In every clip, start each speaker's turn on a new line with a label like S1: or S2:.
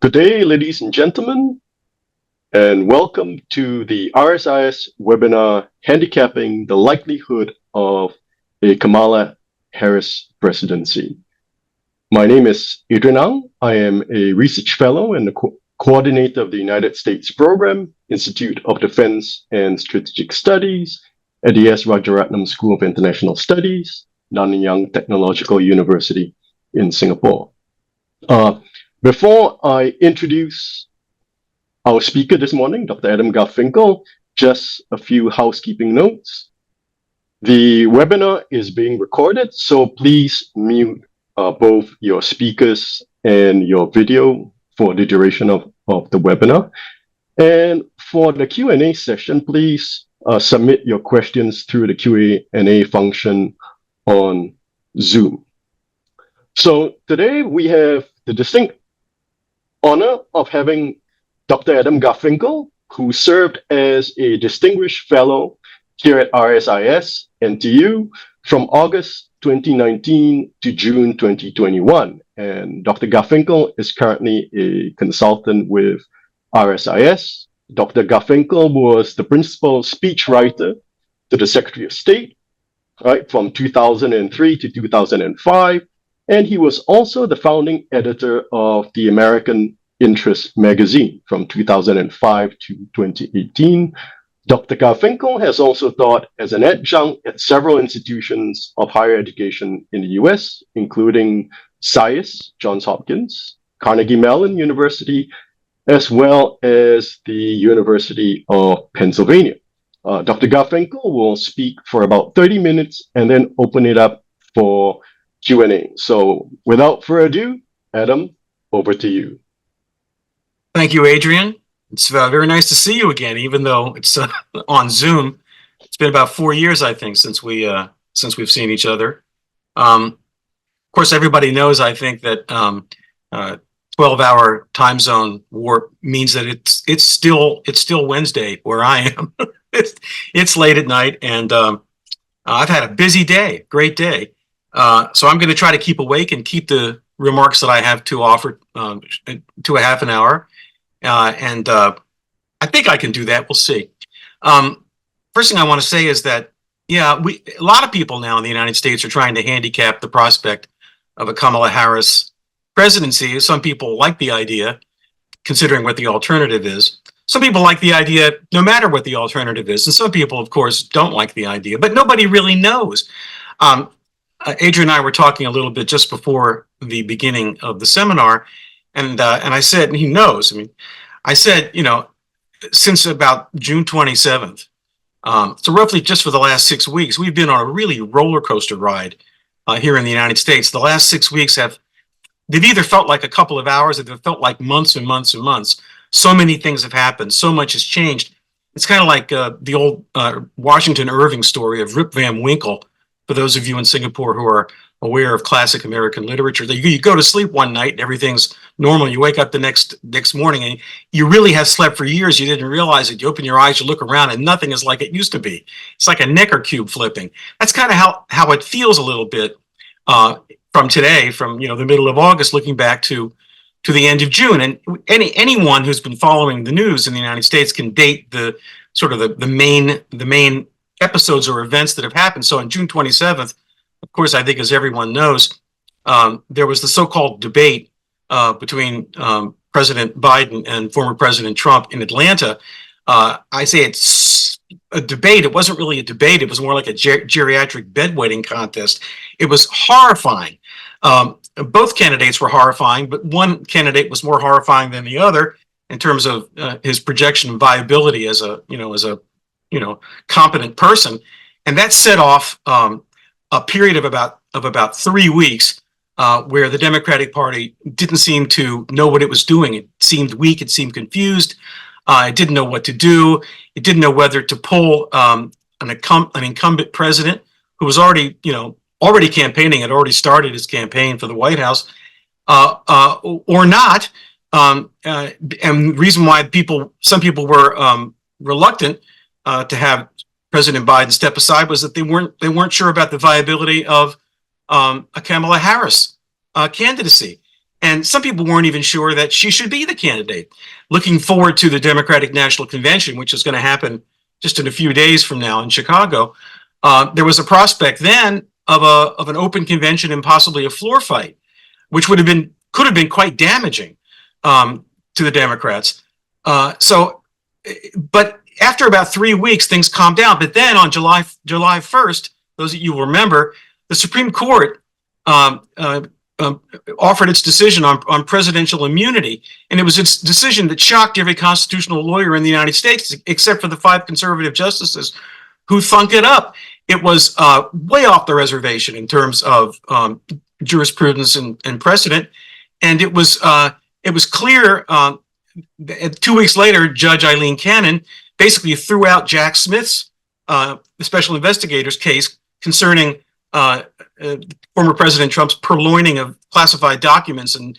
S1: Good day, ladies and gentlemen, and welcome to the RSIS webinar, Handicapping the Likelihood of a Kamala Harris Presidency. My name is Adrian Ang. I am a research fellow and the coordinator of the United States Program, Institute of Defense and Strategic Studies at the S. Rajaratnam School of International Studies, Nanyang Technological University in Singapore. Before I introduce our speaker this morning, Dr. Adam Garfinkle, just a few housekeeping notes. The webinar is being recorded, so please mute both your speakers and your video for the duration of the webinar. And for the Q&A session, please submit your questions through the Q&A function on Zoom. So today we have the distinct honor of having Dr. Adam Garfinkle, who served as a distinguished fellow here at RSIS NTU from August 2019 to June 2021. And Dr. Garfinkle is currently a consultant with RSIS. Dr. Garfinkle was the principal speechwriter to the Secretary of State, right, from 2003 to 2005. And he was also the founding editor of the American Interest magazine from 2005 to 2018. Dr. Garfinkle has also taught as an adjunct at several institutions of higher education in the US, including RSIS, Johns Hopkins, Carnegie Mellon University, as well as the University of Pennsylvania. Dr. Garfinkle will speak for about 30 minutes and then open it up for Q&A. So without further ado, Adam, over to you.
S2: Thank you, Adrian. It's very nice to see you again, even though it's on Zoom. It's been about 4 years, I think, since we've seen each other. Of course, everybody knows, I think, that 12-hour time zone warp means that it's still Wednesday where I am. It's late at night, and I've had a busy day, great day. So I'm going to try to keep awake and keep the remarks that I have to offer to a half an hour. And I think I can do that. We'll see. First thing I want to say is that, yeah, a lot of people now in the United States are trying to handicap the prospect of a Kamala Harris presidency. Some people like the idea, considering what the alternative is. Some people like the idea no matter what the alternative is. And some people, of course, don't like the idea. But nobody really knows. Adrian and I were talking a little bit just before the beginning of the seminar, and I said, and he knows, I said, since about June 27th, so roughly just for the last 6 weeks, we've been on a really roller coaster ride here in the United States. The last 6 weeks they've either felt like a couple of hours or they've felt like months and months and months. So many things have happened. So much has changed. It's kind of like the old Washington Irving story of Rip Van Winkle. For those of you in Singapore who are aware of classic American literature, that you go to sleep one night and everything's normal. You wake up the next morning and you really have slept for years. You didn't realize it. You open your eyes, you look around, and nothing is like it used to be. It's like a Necker cube flipping. That's kind of how it feels a little bit from today, from the middle of August, looking back to the end of June. And anyone who's been following the news in the United States can date the sort of the main episodes or events that have happened. So on June 27th, of course, I think as everyone knows, there was the so-called debate between President Biden and former President Trump in Atlanta. I say it's a debate. It wasn't really a debate. It was more like a geriatric bedwetting contest. It was horrifying. Both candidates were horrifying, but one candidate was more horrifying than the other in terms of his projection and viability as a competent person. And that set off a period of about 3 weeks where the Democratic Party didn't seem to know what it was doing. It seemed weak. It seemed confused. It didn't know what to do. It didn't know whether to pull an incumbent president who was already campaigning, had already started his campaign for the White House, or not. And the reason why some people were reluctant to have President Biden step aside was that they weren't sure about the viability of a Kamala Harris candidacy. And some people weren't even sure that she should be the candidate. Looking forward to the Democratic National Convention, which is going to happen just in a few days from now in Chicago, there was a prospect then of an open convention and possibly a floor fight, which could have been quite damaging to the Democrats. But after about 3 weeks, things calmed down. But then on July 1st, those of you will remember, the Supreme Court offered its decision on presidential immunity. And it was its decision that shocked every constitutional lawyer in the United States, except for the 5 conservative justices who thunk it up. It was way off the reservation in terms of jurisprudence and precedent. And it was clear 2 weeks later, Judge Eileen Cannon basically threw out Jack Smith's, the special investigator's case concerning former President Trump's purloining of classified documents and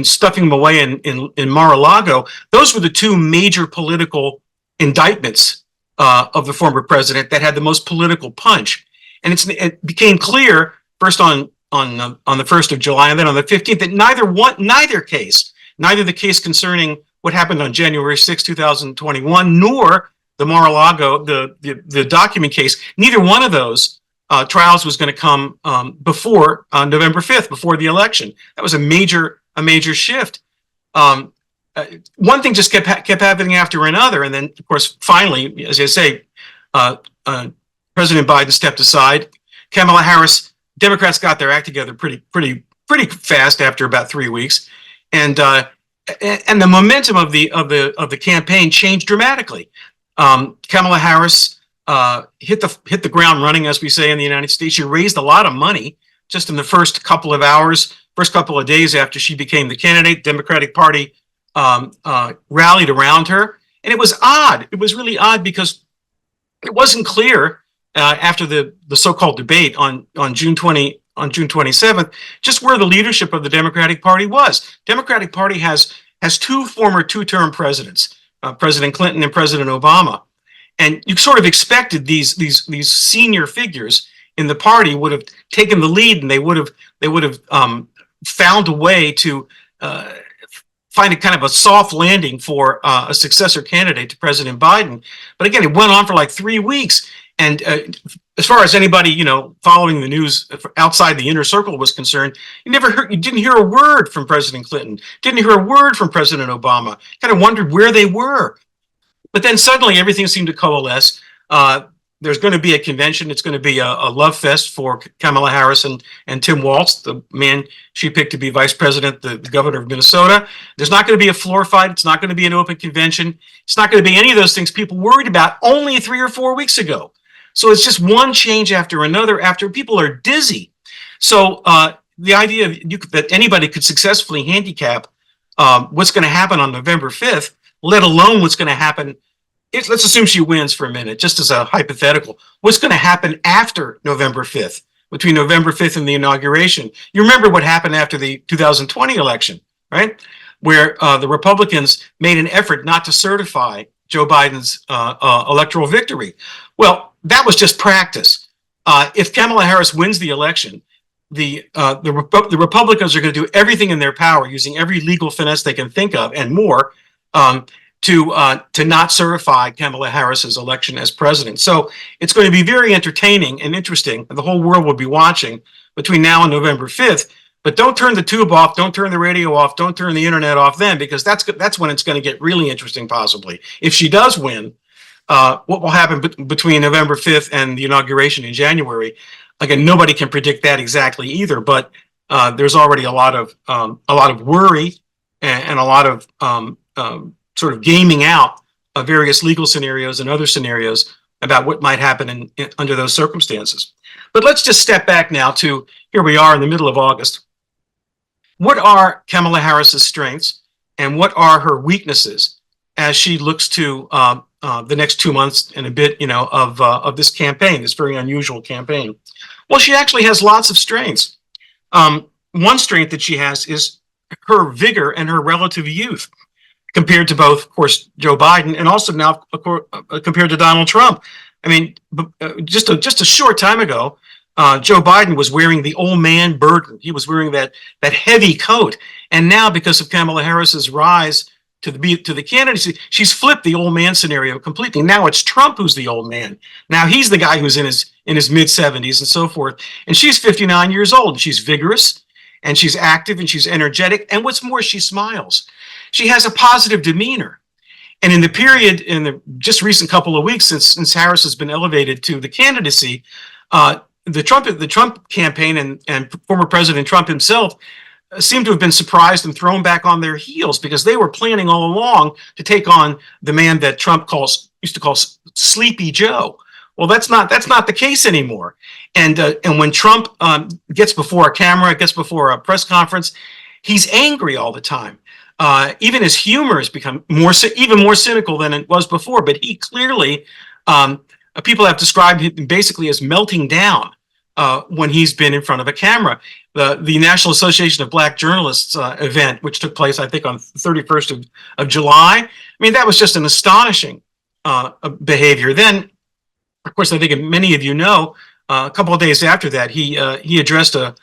S2: stuffing them away in Mar-a-Lago. Those were the 2 major political indictments of the former president that had the most political punch. And it became clear first on the 1st of July and then on the 15th that neither the case concerning what happened on January 6, 2021, nor the Mar-a-Lago, the document case, neither one of those trials was going to come before November 5th, before the election. That was a major shift. One thing just kept happening after another, and then of course, finally, as I say, President Biden stepped aside. Kamala Harris, Democrats got their act together pretty fast after about 3 weeks, and the momentum of the campaign changed dramatically. Kamala Harris hit the ground running, as we say in the United States. She raised a lot of money just in the first couple of days after she became the candidate. Democratic Party rallied around her, and it was odd. It was really odd because it wasn't clear after the so-called debate on June 27th just where the leadership of the Democratic Party was. Democratic Party has 2 former 2-term presidents, President Clinton and President Obama. And you sort of expected these senior figures in the party would have taken the lead, and they would have found a way to find a kind of a soft landing for a successor candidate to President Biden. But again, it went on for like 3 weeks, and as far as anybody following the news outside the inner circle was concerned, you didn't hear a word from President Clinton, didn't hear a word from President Obama. Kind of wondered where they were. But then suddenly everything seemed to coalesce. There's going to be a convention. It's going to be a love fest for Kamala Harris and Tim Walz, the man she picked to be vice president, the governor of Minnesota. There's not going to be a floor fight. It's not going to be an open convention. It's not going to be any of those things people worried about only 3 or 4 weeks ago. So it's just one change after another, after people are dizzy. So the idea that anybody could successfully handicap what's going to happen on November 5th, let alone what's going to happen. Let's assume she wins for a minute, just as a hypothetical. What's going to happen after November 5th, between November 5th and the inauguration? You remember what happened after the 2020 election, right? Where the Republicans made an effort not to certify Joe Biden's electoral victory. Well, that was just practice. If Kamala Harris wins the election, the Republicans are going to do everything in their power, using every legal finesse they can think of and more, to not certify Kamala Harris's election as president. So it's going to be very entertaining and interesting. The whole world will be watching between now and November 5th. But don't turn the tube off, don't turn the radio off, don't turn the internet off then, because that's when it's going to get really interesting, possibly. If she does win, what will happen between November 5th and the inauguration in January? Again, nobody can predict that exactly either, but there's already a lot of worry and a lot of sort of gaming out of various legal scenarios and other scenarios about what might happen under those circumstances. But let's just step back now to here we are in the middle of August. What are Kamala Harris's strengths and what are her weaknesses as she looks to the next 2 months and a bit, of this campaign, this very unusual campaign? Well, she actually has lots of strengths. One strength that she has is her vigor and her relative youth, compared to both, of course, Joe Biden and also now compared to Donald Trump. I mean, just a short time ago, Joe Biden was wearing the old man burden. He was wearing that heavy coat. And now, because of Kamala Harris's rise to the candidacy, she's flipped the old man scenario completely. Now it's Trump who's the old man. Now he's the guy who's in his mid 70s and so forth. And she's 59 years old. She's vigorous and she's active and she's energetic. And what's more, she smiles. She has a positive demeanor. And in the period, in the just recent couple of weeks since Harris has been elevated to the candidacy, the Trump campaign and former President Trump himself seem to have been surprised and thrown back on their heels, because they were planning all along to take on the man that Trump used to call Sleepy Joe. Well, that's not the case anymore. And when Trump gets before a camera, gets before a press conference, he's angry all the time. Even his humor has become even more cynical than it was before. But he clearly, people have described him basically as melting down when he's been in front of a camera. The National Association of Black Journalists event, which took place, I think, on the 31st of July. I mean, that was just an astonishing behavior. Then, of course, I think many of you know, a couple of days after that, he addressed a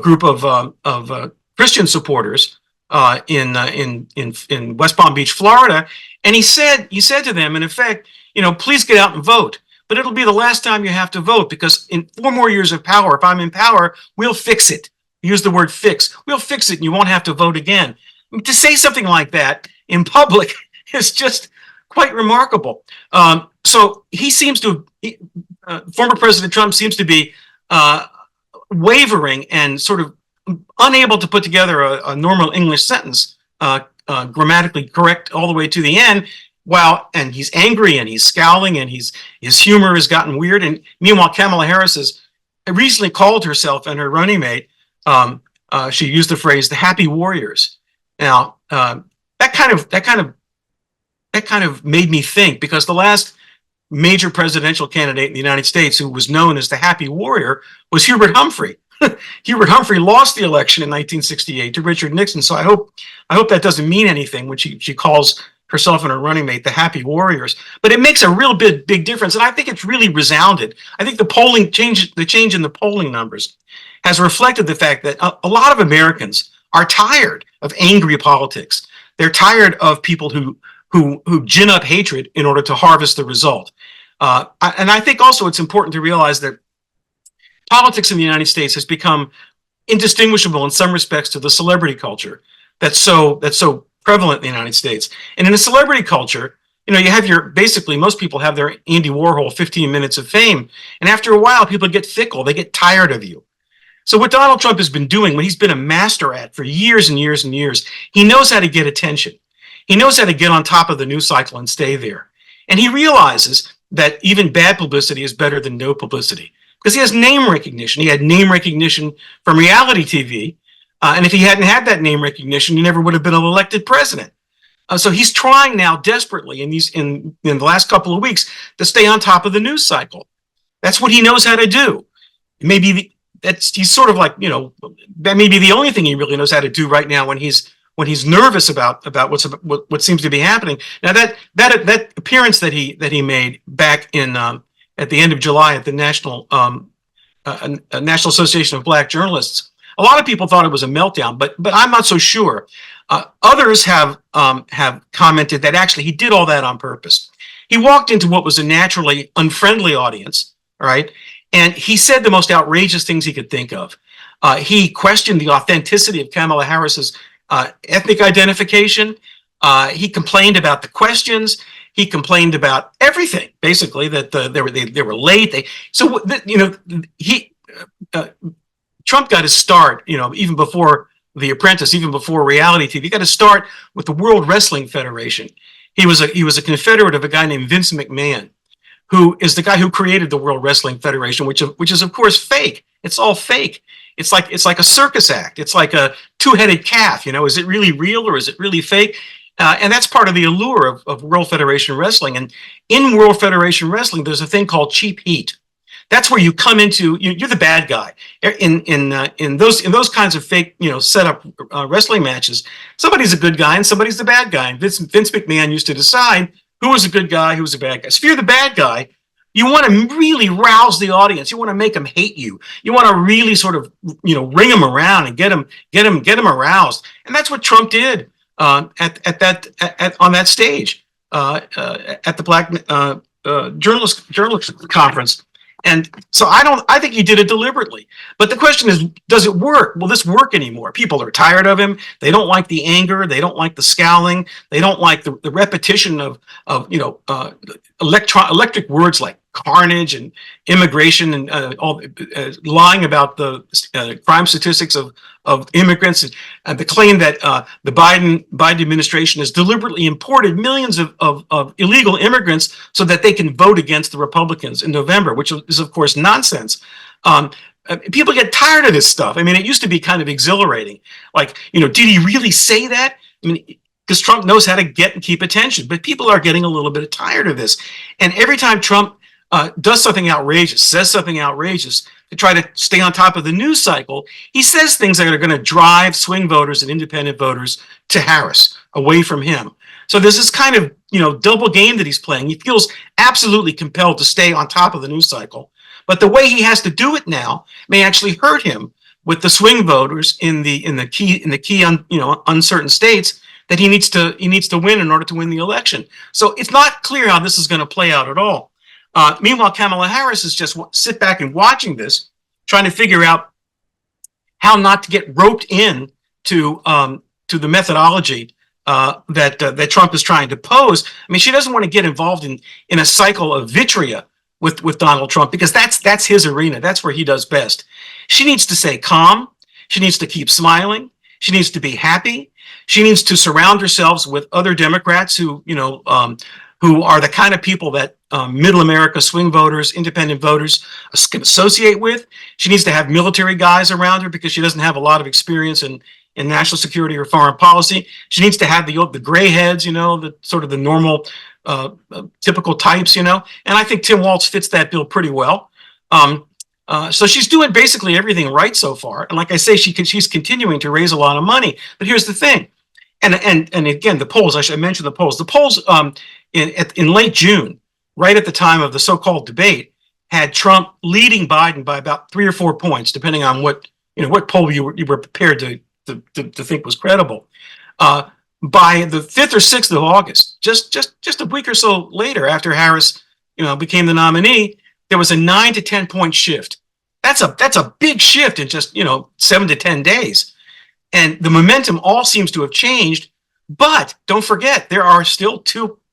S2: group of Christian supporters in West Palm Beach, Florida, and he said to them, in effect, please get out and vote. But it'll be the last time you have to vote, because in 4 more years of power, if I'm in power, we'll fix it. Use the word fix. We'll fix it and you won't have to vote again. To say something like that in public is just quite remarkable. So he seems to, former President Trump seems to be wavering and sort of unable to put together a normal English sentence, grammatically correct all the way to the end. And he's angry and he's scowling and his humor has gotten weird. And meanwhile, Kamala Harris has recently called herself and her running mate, she used the phrase, the happy warriors. Now, that kind of made me think, because the last major presidential candidate in the United States who was known as the happy warrior was Hubert Humphrey. Hubert Humphrey lost the election in 1968 to Richard Nixon. So I hope that doesn't mean anything when she calls herself and her running mate the happy warriors. But it makes a real big difference, and I think it's really resounded. I think the change in the polling numbers has reflected the fact that a lot of Americans are tired of angry politics. They're tired of people who gin up hatred in order to harvest the result. And I think also it's important to realize that politics in the United States has become indistinguishable in some respects to the celebrity culture that's so prevalent in the United States. And in a celebrity culture, you have basically most people have their Andy Warhol 15 minutes of fame. And after a while, people get fickle. They get tired of you. So what Donald Trump has been doing, what he's been a master at for years and years and years, he knows how to get attention. He knows how to get on top of the news cycle and stay there. And he realizes that even bad publicity is better than no publicity, because he has name recognition. He had name recognition from reality TV. And if he hadn't had that name recognition, he never would have been elected president. So he's trying now desperately in the last couple of weeks to stay on top of the news cycle. That's what he knows how to do. He's sort of like, that may be the only thing he really knows how to do right now when he's nervous about what seems to be happening. Now that appearance that he made back in at the end of July at the National Association of Black Journalists, a lot of people thought it was a meltdown, but I'm not so sure. Others have commented that actually he did all that on purpose. He walked into what was a naturally unfriendly audience, all right, and he said the most outrageous things he could think of. He questioned the authenticity of Kamala Harris's ethnic identification. He complained about the questions. He complained about everything, basically, that they were late. Trump got his start, even before The Apprentice, even before reality TV. He got to start with the World Wrestling Federation. He was a confederate of a guy named Vince McMahon, who is the guy who created the World Wrestling Federation, which is of course fake. It's all fake. It's like a circus act. It's like a two-headed calf. Is it really real or is it really fake? And that's part of the allure of World Federation Wrestling. And in World Federation Wrestling, there's a thing called cheap heat. That's where you come into, you're the bad guy. In those kinds of fake, set up wrestling matches, somebody's a good guy and somebody's the bad guy. And Vince McMahon used to decide who was a good guy, who was a bad guy. So if you're the bad guy, You want to really rouse the audience. You want to make them hate you. You want to really sort of, ring them around and get them aroused. And that's what Trump did on that stage at the Black Journalist Conference. And so I think he did it deliberately. But the question is, does it work? Will this work anymore? People are tired of him. They don't like the anger. They don't like the scowling. They don't like the repetition of electric words like carnage and immigration and lying about the crime statistics of immigrants, and the claim that the Biden administration has deliberately imported millions of illegal immigrants so that they can vote against the Republicans in November, which is of course nonsense. People get tired of this stuff. I mean, it used to be kind of exhilarating. Like, did he really say that? I mean, because Trump knows how to get and keep attention, but people are getting a little bit tired of this. And every time Trump does something outrageous, says something outrageous to try to stay on top of the news cycle, he says things that are going to drive swing voters and independent voters to Harris, away from him. So there's this kind of, double game that he's playing. He feels absolutely compelled to stay on top of the news cycle, but the way he has to do it now may actually hurt him with the swing voters in the key uncertain states that he needs to win in order to win the election. So it's not clear how this is going to play out at all. Meanwhile, Kamala Harris is just sit back and watching this, trying to figure out how not to get roped in to the methodology that Trump is trying to pose. I mean, she doesn't want to get involved in a cycle of vitriol with Donald Trump, because that's his arena. That's where he does best. She needs to stay calm. She needs to keep smiling. She needs to be happy. She needs to surround herself with other Democrats who are the kind of people that middle America swing voters, independent voters can associate with. She needs to have military guys around her because she doesn't have a lot of experience in national security or foreign policy. She needs to have the gray heads, the sort of the normal, typical types, And I think Tim Walz fits that bill pretty well. So she's doing basically everything right so far. And like I say, she's continuing to raise a lot of money. But here's the thing. And again, the polls, I should mention the polls. The polls in late June, right at the time of the so-called debate, had Trump leading Biden by about 3 or 4 points, depending on what poll you were prepared to think was credible. By the 5th or 6th of August, just a week or so later, after Harris became the nominee, there was a 9 to 10 point shift. That's a big shift in just 7 to 10 days. And the momentum all seems to have changed, but don't forget, there are still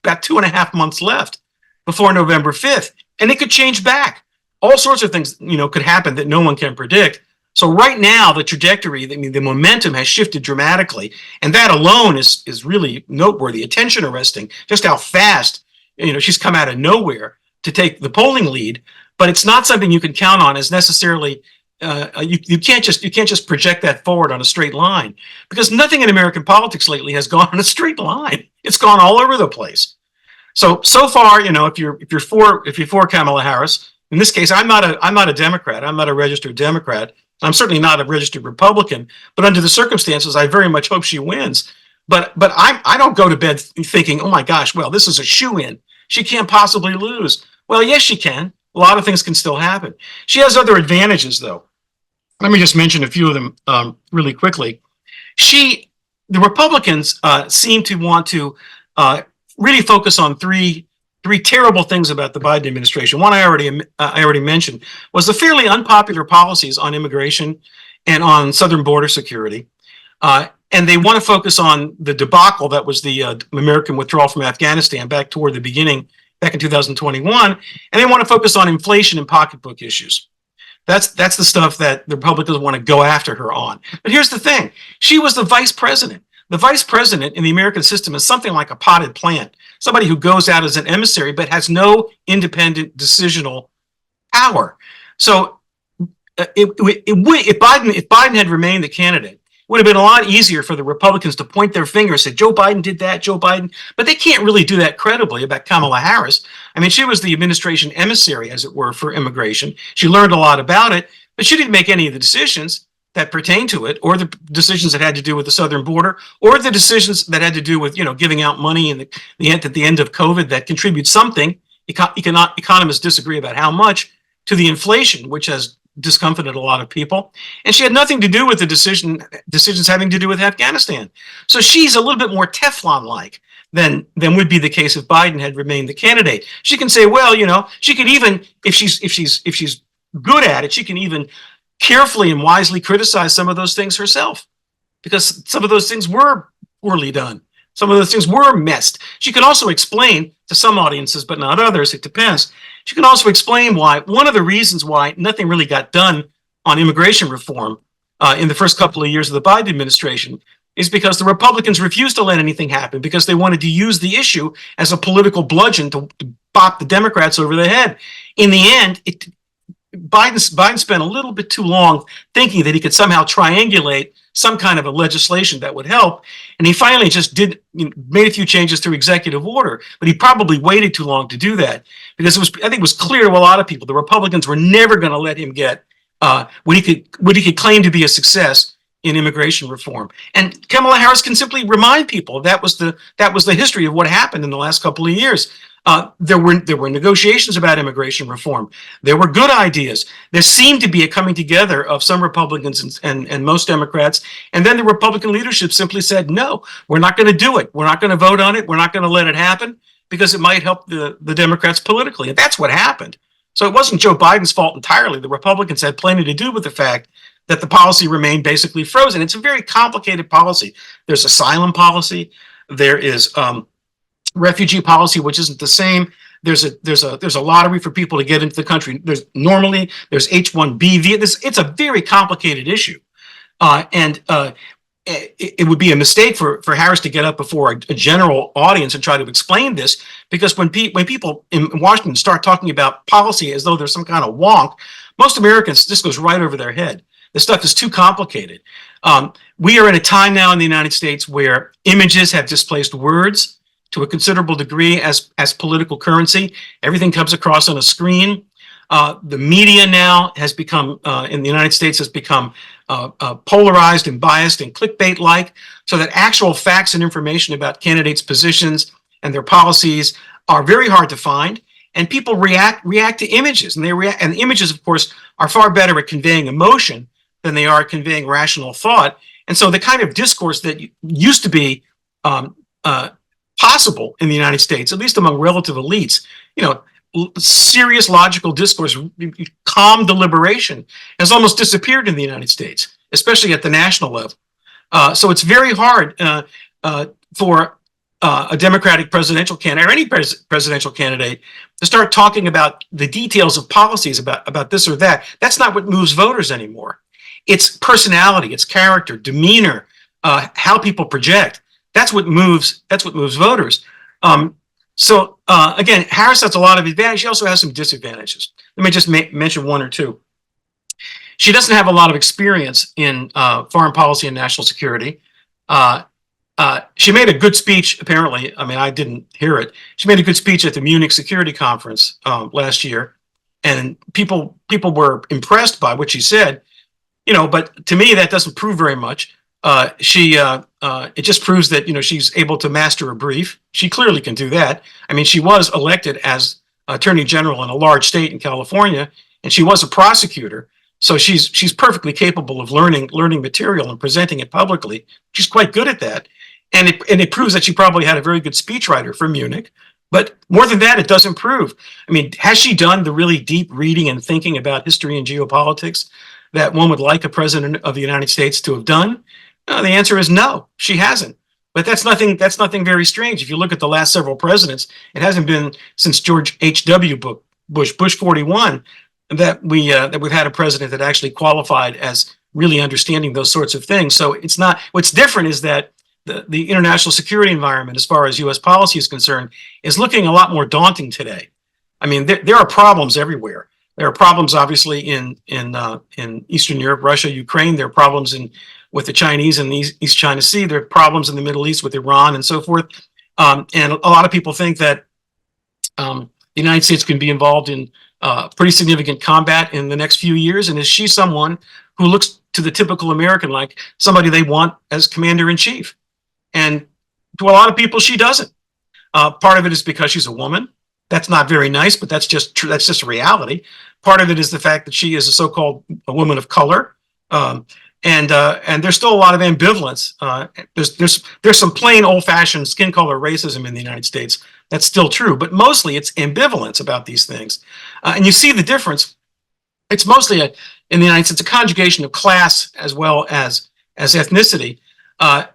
S2: about 2.5 months left before November 5th, and it could change back. All sorts of things, could happen that no one can predict. So right now, the trajectory, the momentum has shifted dramatically, and that alone is really noteworthy, attention arresting, just how fast, she's come out of nowhere to take the polling lead. But it's not something you can count on as necessarily. You can't just project that forward on a straight line, because nothing in American politics lately has gone on a straight line. It's gone all over the place. So far, if you're for Kamala Harris, in this case, I'm not a Democrat. I'm not a registered Democrat. I'm certainly not a registered Republican. But under the circumstances, I very much hope she wins. But I don't go to bed thinking, oh my gosh, well, this is a shoo-in. She can't possibly lose. Well, yes, she can. A lot of things can still happen. She has other advantages, though. Let me just mention a few of them really quickly. The Republicans seem to want to really focus on three terrible things about the Biden administration. One I already mentioned was the fairly unpopular policies on immigration and on southern border security. And they want to focus on the debacle that was the American withdrawal from Afghanistan back toward the beginning, back in 2021. And they want to focus on inflation and pocketbook issues. That's the stuff that the Republicans want to go after her on. But here's the thing. She was the vice president. The vice president in the American system is something like a potted plant, somebody who goes out as an emissary but has no independent decisional power. So if Biden had remained the candidate, it would have been a lot easier for the Republicans to point their finger and say, Joe Biden did that, Joe Biden. But they can't really do that credibly about Kamala Harris. I mean, she was the administration emissary, as it were, for immigration. She learned a lot about it, but she didn't make any of the decisions that pertain to it, or the decisions that had to do with the southern border, or the decisions that had to do with, giving out money at the end of COVID that contributes something economists disagree about how much, to the inflation, which has discomfited a lot of people. And she had nothing to do with the decisions having to do with Afghanistan. So she's a little bit more Teflon-like than would be the case if Biden had remained the candidate. She can say, well, she could even, if she's good at it, she can even carefully and wisely criticize some of those things herself, because some of those things were poorly done. Some of those things were messed. She can also explain to some audiences, but not others. It depends. She can also explain why one of the reasons why nothing really got done on immigration reform in the first couple of years of the Biden administration is because the Republicans refused to let anything happen, because they wanted to use the issue as a political bludgeon to bop the Democrats over the head. In the end, Biden spent a little bit too long thinking that he could somehow triangulate some kind of a legislation that would help, and he finally just made a few changes through executive order. But he probably waited too long to do that, because I think it was clear to a lot of people the Republicans were never going to let him get what he could claim to be a success in immigration reform. And Kamala Harris can simply remind people that was the history of what happened in the last couple of years. There were negotiations about immigration reform. There were good ideas. There seemed to be a coming together of some Republicans and most Democrats. And then the Republican leadership simply said, no, we're not going to do it. We're not going to vote on it. We're not going to let it happen, because it might help the Democrats politically. And that's what happened. So it wasn't Joe Biden's fault entirely. The Republicans had plenty to do with the fact that the policy remained basically frozen. It's a very complicated policy. There's asylum policy. There is refugee policy, which isn't the same. There's a lottery for people to get into the country. There's H-1B. It's a very complicated issue, and it would be a mistake for Harris to get up before a general audience and try to explain this, because when people in Washington start talking about policy as though there's some kind of wonk, most Americans, this goes right over their head. This stuff is too complicated. We are in a time now in the United States where images have displaced words to a considerable degree as political currency. Everything comes across on a screen. The media now has become, in the United States, has become polarized and biased and clickbait-like, so that actual facts and information about candidates' positions and their policies are very hard to find. And people react to images, and and images, of course, are far better at conveying emotion than they are at conveying rational thought. And so the kind of discourse that used to be possible in the United States, at least among relative elites, serious logical discourse, calm deliberation, has almost disappeared in the United States, especially at the national level. So it's very hard for a Democratic presidential candidate, or any presidential candidate, to start talking about the details of policies about this or that. That's not what moves voters anymore. It's personality, it's character, demeanor, how people project. That's what moves voters. So again, Harris has a lot of advantages. She also has some disadvantages. Let me just mention one or two. She doesn't have a lot of experience in foreign policy and national security. She made a good speech, apparently. I mean, I didn't hear it. She made a good speech at the Munich Security Conference last year, and people were impressed by what she said. But to me, that doesn't prove very much. It just proves that, she's able to master a brief. She clearly can do that. I mean, she was elected as Attorney General in a large state in California, and she was a prosecutor. So she's perfectly capable of learning material and presenting it publicly. She's quite good at that. And it proves that she probably had a very good speechwriter for Munich. But more than that, it doesn't prove. I mean, has she done the really deep reading and thinking about history and geopolitics that one would like a president of the United States to have done? The answer is no, she hasn't. But that's nothing very strange. If you look at the last several presidents, it hasn't been since George H.W. Bush 41, that we've had a president that actually qualified as really understanding those sorts of things. So it's not, what's different is that the international security environment, as far as U.S. policy is concerned, is looking a lot more daunting today. I mean, there are problems everywhere. There are problems, obviously, in Eastern Europe, Russia, Ukraine. There are problems with the Chinese in the East China Sea. There are problems in the Middle East with Iran and so forth. And a lot of people think that the United States can be involved in pretty significant combat in the next few years. And is she someone who looks to the typical American like somebody they want as commander-in-chief? And to a lot of people, she doesn't. Part of it is because she's a woman. That's not very nice, but that's just true. That's just reality. Part of it is the fact that she is a so-called a woman of color, and there's still a lot of ambivalence. There's some plain old-fashioned skin color racism in the United States. That's still true, but mostly it's ambivalence about these things, and you see the difference. It's mostly in the United States a conjugation of class as well as ethnicity. I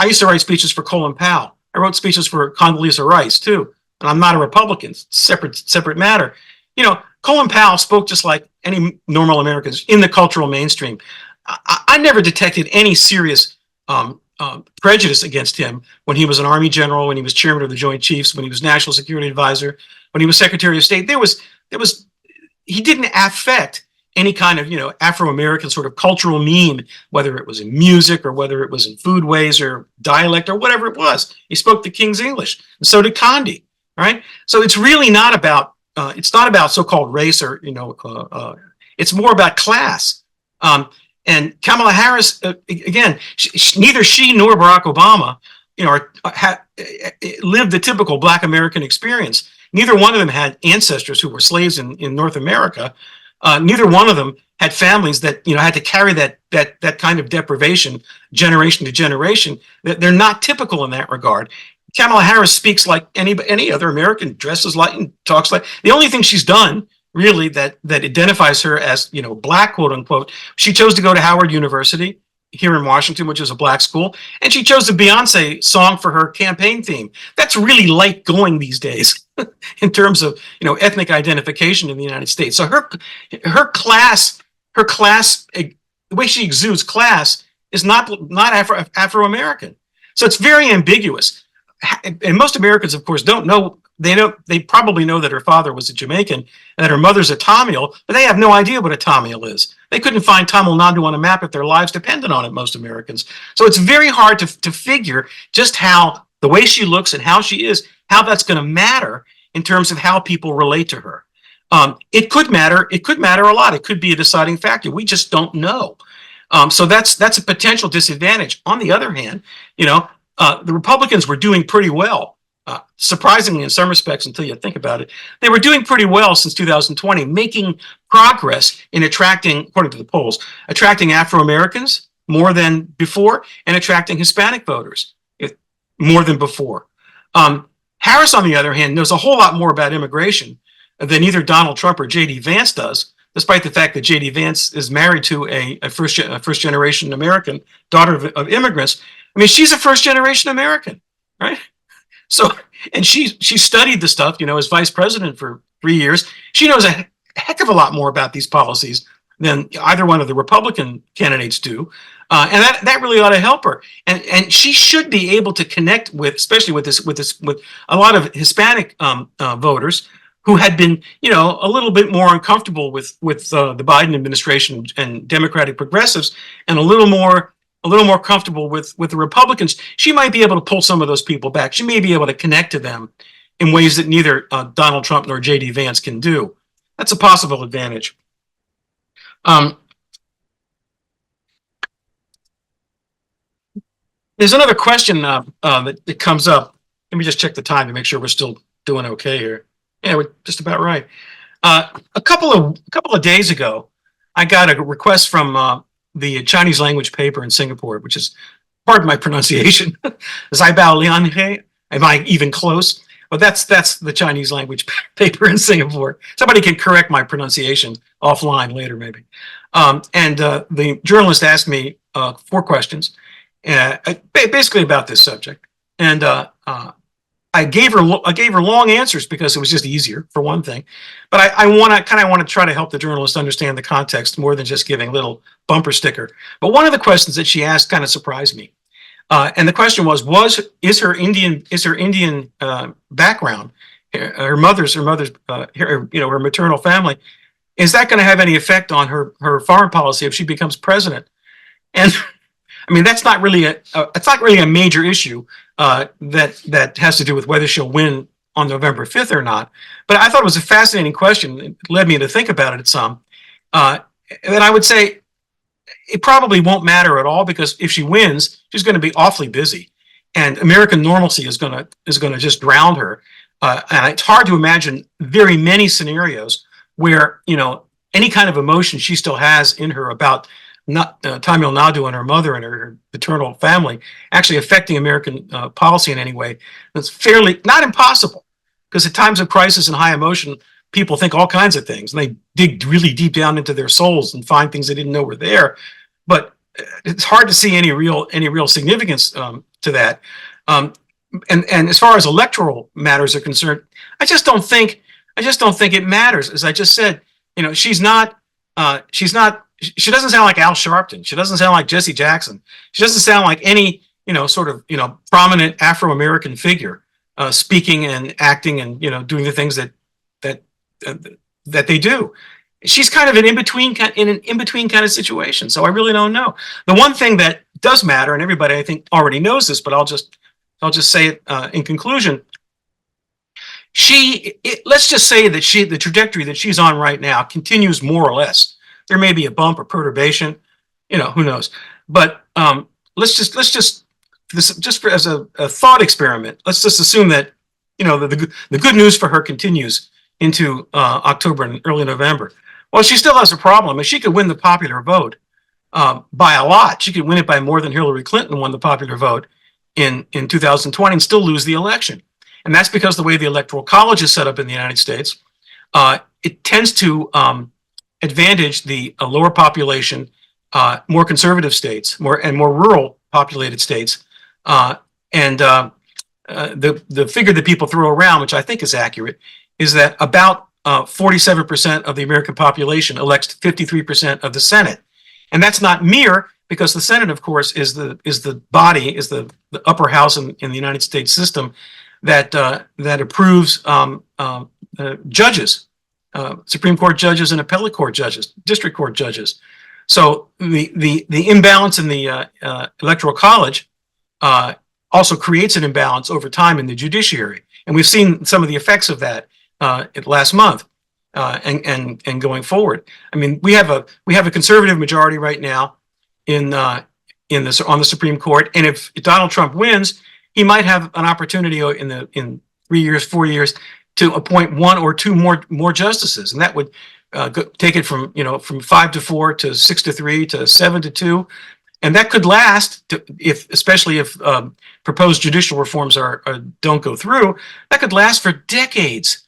S2: used to write speeches for Colin Powell. I wrote speeches for Condoleezza Rice too, and I'm not a Republican. It's separate matter. You know, Colin Powell spoke just like any normal Americans in the cultural mainstream. I never detected any serious prejudice against him when he was an Army general, when he was chairman of the Joint Chiefs, when he was National Security Advisor, when he was Secretary of State. He didn't affect any kind of, Afro-American sort of cultural meme, whether it was in music or whether it was in foodways or dialect or whatever it was. He spoke the King's English, and so did Condi, right? So it's really not about so-called race or, it's more about class. And Kamala Harris, again, neither she nor Barack Obama, lived the typical Black American experience. Neither one of them had ancestors who were slaves in North America. Neither one of them had families that had to carry that kind of deprivation generation to generation. They're not typical in that regard. Kamala Harris speaks like any other American, dresses like and talks like. The only thing she's done really that identifies her as Black, quote unquote, she chose to go to Howard University here in Washington, which is a Black school, and she chose the Beyonce song for her campaign theme. That's really light going these days in terms of ethnic identification in the United States. So her class, the way she exudes class is not Afro-American. So it's very ambiguous. And most Americans, of course, don't know. They probably know that her father was a Jamaican and that her mother's a Tamil, but they have no idea what a Tamil is. They couldn't find Tamil Nadu on a map if their lives depended on it, most Americans. So it's very hard to figure just how the way she looks and how she is, how that's going to matter in terms of how people relate to her. It could matter. It could matter a lot. It could be a deciding factor. We just don't know. So that's a potential disadvantage. On the other hand, the Republicans were doing pretty well. Surprisingly, in some respects, until you think about it, they were doing pretty well since 2020, making progress in attracting, according to the polls, attracting Afro-Americans more than before and attracting Hispanic voters more than before. Harris, on the other hand, knows a whole lot more about immigration than either Donald Trump or J.D. Vance does, despite the fact that J.D. Vance is married to a first-generation American, daughter of immigrants. I mean, she's a first-generation American, right? So, and she studied the stuff, as vice president for 3 years. She knows a heck of a lot more about these policies than either one of the Republican candidates do, and that really ought to help her. And she should be able to connect with, especially with a lot of Hispanic voters who had been, a little bit more uncomfortable with the Biden administration and Democratic progressives, and a little more comfortable with the Republicans. She might be able to pull some of those people back. She may be able to connect to them in ways that neither Donald Trump nor J.D. Vance can do. That's a possible advantage. There's another question that comes up. Let me just check the time to make sure we're still doing okay here. Yeah, we're just about right. A couple of days ago, I got a request from the Chinese language paper in Singapore, which is, pardon my pronunciation, Zai Bao Lianhe. Am I even close? But that's the Chinese language paper in Singapore. Somebody can correct my pronunciation offline later, maybe. And the journalist asked me 4 questions, basically about this subject. And I gave her long answers because it was just easier, for one thing. But I want to try to help the journalist understand the context more than just giving a little bumper sticker. But one of the questions that she asked kind of surprised me. And the question is her Indian background, her maternal family, is that going to have any effect on her foreign policy if she becomes president? And I mean, it's not really a major issue that has to do with whether she'll win on November 5th or not. But I thought it was a fascinating question. It led me to think about it some. And I would say it probably won't matter at all, because if she wins, she's going to be awfully busy, and American normalcy is going to just drown her. and it's hard to imagine very many scenarios where, any kind of emotion she still has in her about not Tamil Nadu and her mother and her paternal family actually affecting American policy in any way. It's fairly not impossible, because at times of crisis and high emotion, people think all kinds of things, and they dig really deep down into their souls and find things they didn't know were there. But it's hard to see any real significance to that. And as far as electoral matters are concerned, I just don't think it matters. As I just said, she doesn't sound like Al Sharpton. She doesn't sound like Jesse Jackson. She doesn't sound like any, sort of, prominent Afro-American figure speaking and acting and, doing the things that they do. She's kind of in an in-between kind of situation. So I really don't know. The one thing that does matter, and everybody I think already knows this, but I'll just say it in conclusion. Let's just say that the trajectory that she's on right now continues more or less. There may be a bump or perturbation, who knows? But let's just as a thought experiment, let's just assume that the good news for her continues into October and early November. Well, she still has a problem. If she could win the popular vote by a lot, she could win it by more than Hillary Clinton won the popular vote in 2020 and still lose the election. And that's because the way the Electoral College is set up in the United States, it tends to advantage the lower population, more conservative states, more rural populated states. And the figure that people throw around, which I think is accurate, is that about 47% of the American population elects 53% of the Senate. And that's not mere, because the Senate, of course, is the body, is the upper house in the United States system that approves judges, Supreme Court judges and appellate court judges, district court judges. So the imbalance in the Electoral College also creates an imbalance over time in the judiciary, and we've seen some of the effects of that last month and going forward. I mean, we have a conservative majority right now on the Supreme Court, and if Donald Trump wins, he might have an opportunity in 3 years, 4 years to appoint one or two more justices, and that would take it from 5-4 to 6-3 to 7-2, and that could last especially if proposed judicial reforms don't go through. That could last for decades.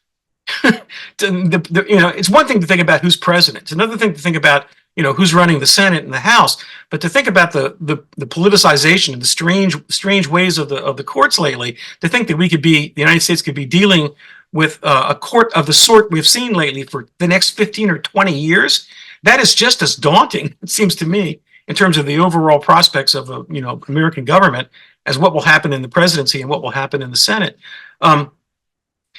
S2: It's one thing to think about who's president. It's another thing to think about who's running the Senate and the House. But to think about the politicization and the strange ways of the courts lately, to think that the United States could be dealing with a court of the sort we've seen lately for the next 15 or 20 years, that is just as daunting, it seems to me, in terms of the overall prospects of American government, as what will happen in the presidency and what will happen in the Senate.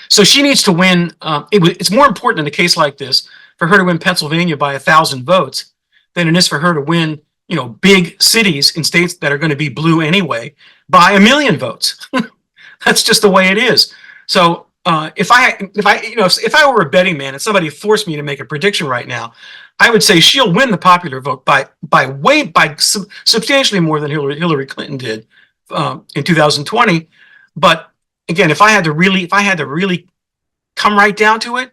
S2: So she needs to win. It's more important in a case like this for her to win Pennsylvania by 1,000 votes than it is for her to win, big cities in states that are going to be blue anyway by 1 million votes. That's just the way it is. So if I were a betting man and somebody forced me to make a prediction right now, I would say she'll win the popular vote by substantially more than Hillary Clinton did in 2020. But again, if I had to really come right down to it,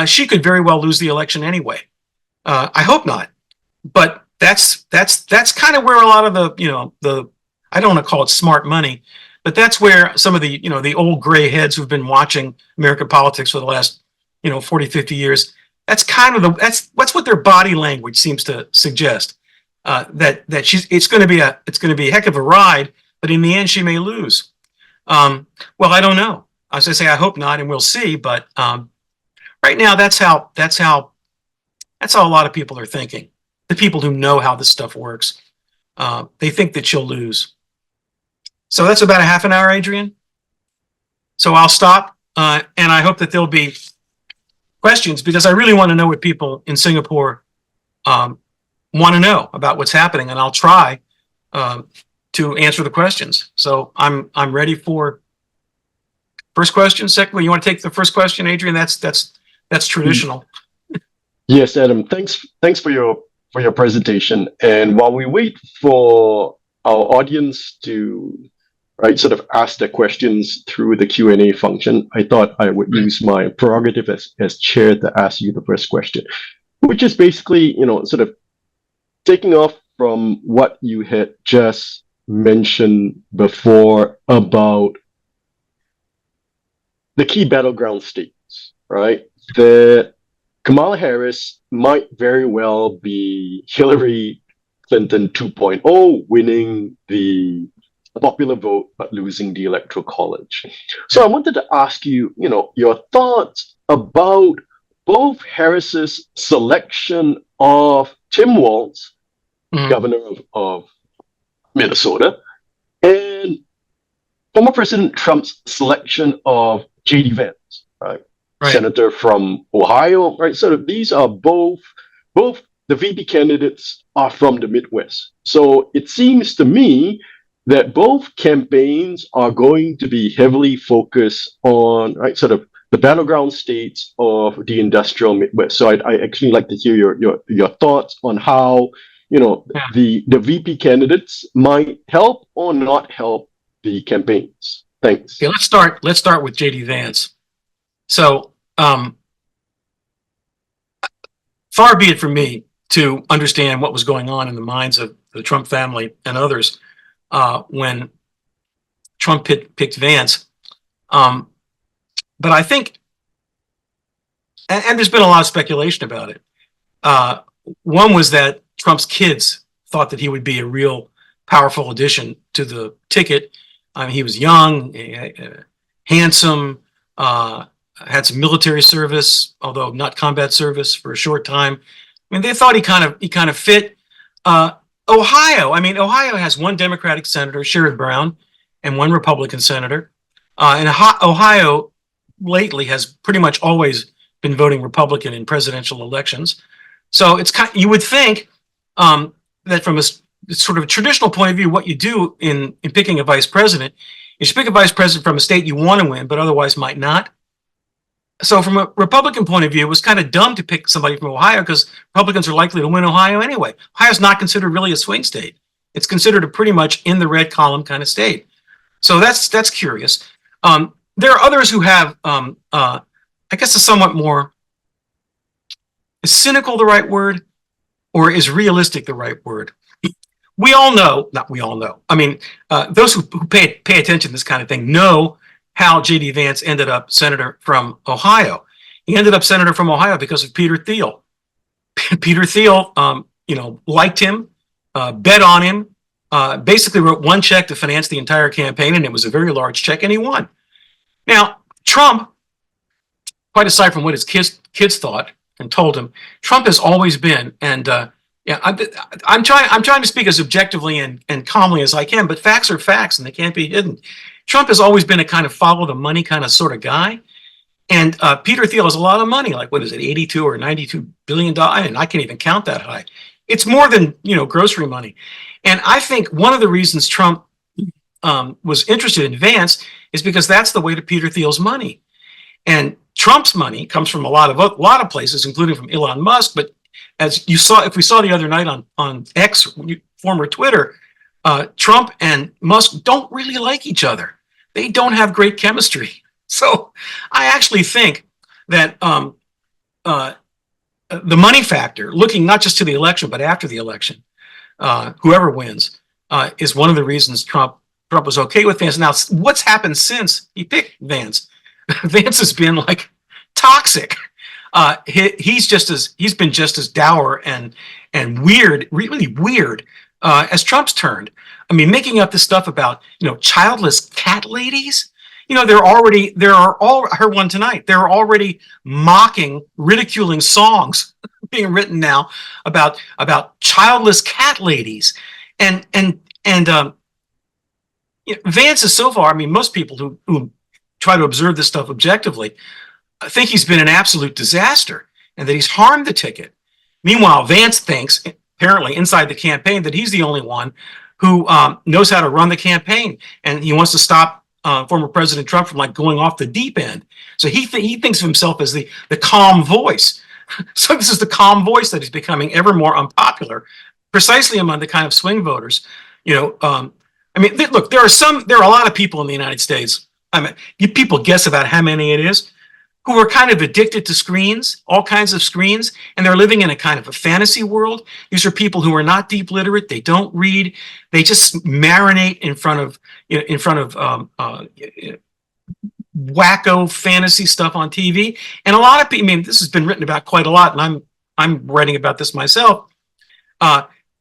S2: she could very well lose the election anyway. I hope not, but that's kind of where a lot of the I don't want to call it smart money, but that's where some of the old gray heads who've been watching American politics for the last 40, 50 years. That's kind of that's what their body language seems to suggest. That it's going to be a heck of a ride, but in the end she may lose. Well, I don't know. As I say, I hope not, and we'll see. But right now, that's how a lot of people are thinking. The people who know how this stuff works, they think that she'll lose. So that's about a half an hour, Adrian. So I'll stop, and I hope that there'll be questions, because I really want to know what people in Singapore want to know about what's happening, and I'll try to answer the questions. So I'm ready for first question. Second, you want to take the first question, Adrian? That's traditional.
S1: Yes, Adam. Thanks for your presentation. And while we wait for our audience to right, sort of ask their questions through the Q&A function, I thought I would use my prerogative as chair to ask you the first question, which is basically, sort of taking off from what you had just mentioned before about the key battleground states, right? That Kamala Harris might very well be Hillary Clinton 2.0, winning the popular vote but losing the electoral college. So I wanted to ask you, your thoughts about both Harris's selection of Tim Walz, governor of Minnesota, and former President Trump's selection of J.D. Vance, right? Senator from Ohio, right? So these are both the VP candidates are from the Midwest. So it seems to me that both campaigns are going to be heavily focused on, right, sort of the battleground states of the industrial Midwest. So I actually like to hear your thoughts on how, the VP candidates might help or not help the campaigns. Thanks.
S2: Okay, let's start with J.D. Vance. So, far be it from me to understand what was going on in the minds of the Trump family and others when Trump picked Vance. But I think, and there's been a lot of speculation about it. One was that Trump's kids thought that he would be a real powerful addition to the ticket. I mean, he was young, handsome, had some military service, although not combat service, for a short time. I mean, they thought he kind of fit. Ohio. I mean, Ohio has one Democratic senator, Sherrod Brown, and one Republican senator. And Ohio lately has pretty much always been voting Republican in presidential elections. So it's you would think that from a sort of a traditional point of view, what you do in picking a vice president is you pick a vice president from a state you want to win, but otherwise might not. So from a Republican point of view, it was kind of dumb to pick somebody from Ohio because Republicans are likely to win Ohio anyway. Ohio's not considered really a swing state. It's considered a pretty much in the red column kind of state. So that's curious. There are others who have, I guess, a somewhat more, is cynical the right word, or is realistic the right word? We all know, not we all know. I mean, those who pay attention to this kind of thing know how J.D. Vance ended up senator from Ohio. He ended up senator from Ohio because of Peter Thiel. Peter Thiel, liked him, bet on him, basically wrote one check to finance the entire campaign, and it was a very large check, and he won. Now, Trump, quite aside from what his kids thought and told him, Trump has always been, and I'm trying to speak as objectively and calmly as I can, but facts are facts and they can't be hidden. Trump has always been a kind of follow the money kind of sort of guy. And Peter Thiel has a lot of money, like what is it, 82 or 92 billion dollars? And I can't even count that high. It's more than, grocery money. And I think one of the reasons Trump was interested in Vance is because that's the way to Peter Thiel's money. And Trump's money comes from a lot of places, including from Elon Musk. But as you saw, if we saw the other night on X, former Twitter, Trump and Musk don't really like each other. They don't have great chemistry. So I actually think that the money factor, looking not just to the election, but after the election, whoever wins, is one of the reasons Trump was okay with Vance. Now, what's happened since he picked Vance? Vance has been like toxic. He's been just as dour and weird, really weird, as Trump's turned. I mean, making up this stuff about, childless cat ladies. I heard one tonight. They're already mocking, ridiculing songs being written now about childless cat ladies. And Vance is so far, I mean, most people who try to observe this stuff objectively think he's been an absolute disaster and that he's harmed the ticket. Meanwhile, Vance thinks, apparently inside the campaign, that he's the only one who knows how to run the campaign, and he wants to stop former President Trump from going off the deep end. So he thinks of himself as the calm voice. So this is the calm voice that is becoming ever more unpopular, precisely among the kind of swing voters. I I mean, look, there are a lot of people in the United States. I mean, people guess about how many it is, who are kind of addicted to screens, all kinds of screens, and they're living in a kind of a fantasy world. These are people who are not deep literate. They don't read. They just marinate in front of wacko fantasy stuff on TV. And a lot of people, I mean, this has been written about quite a lot, and I'm writing about this myself.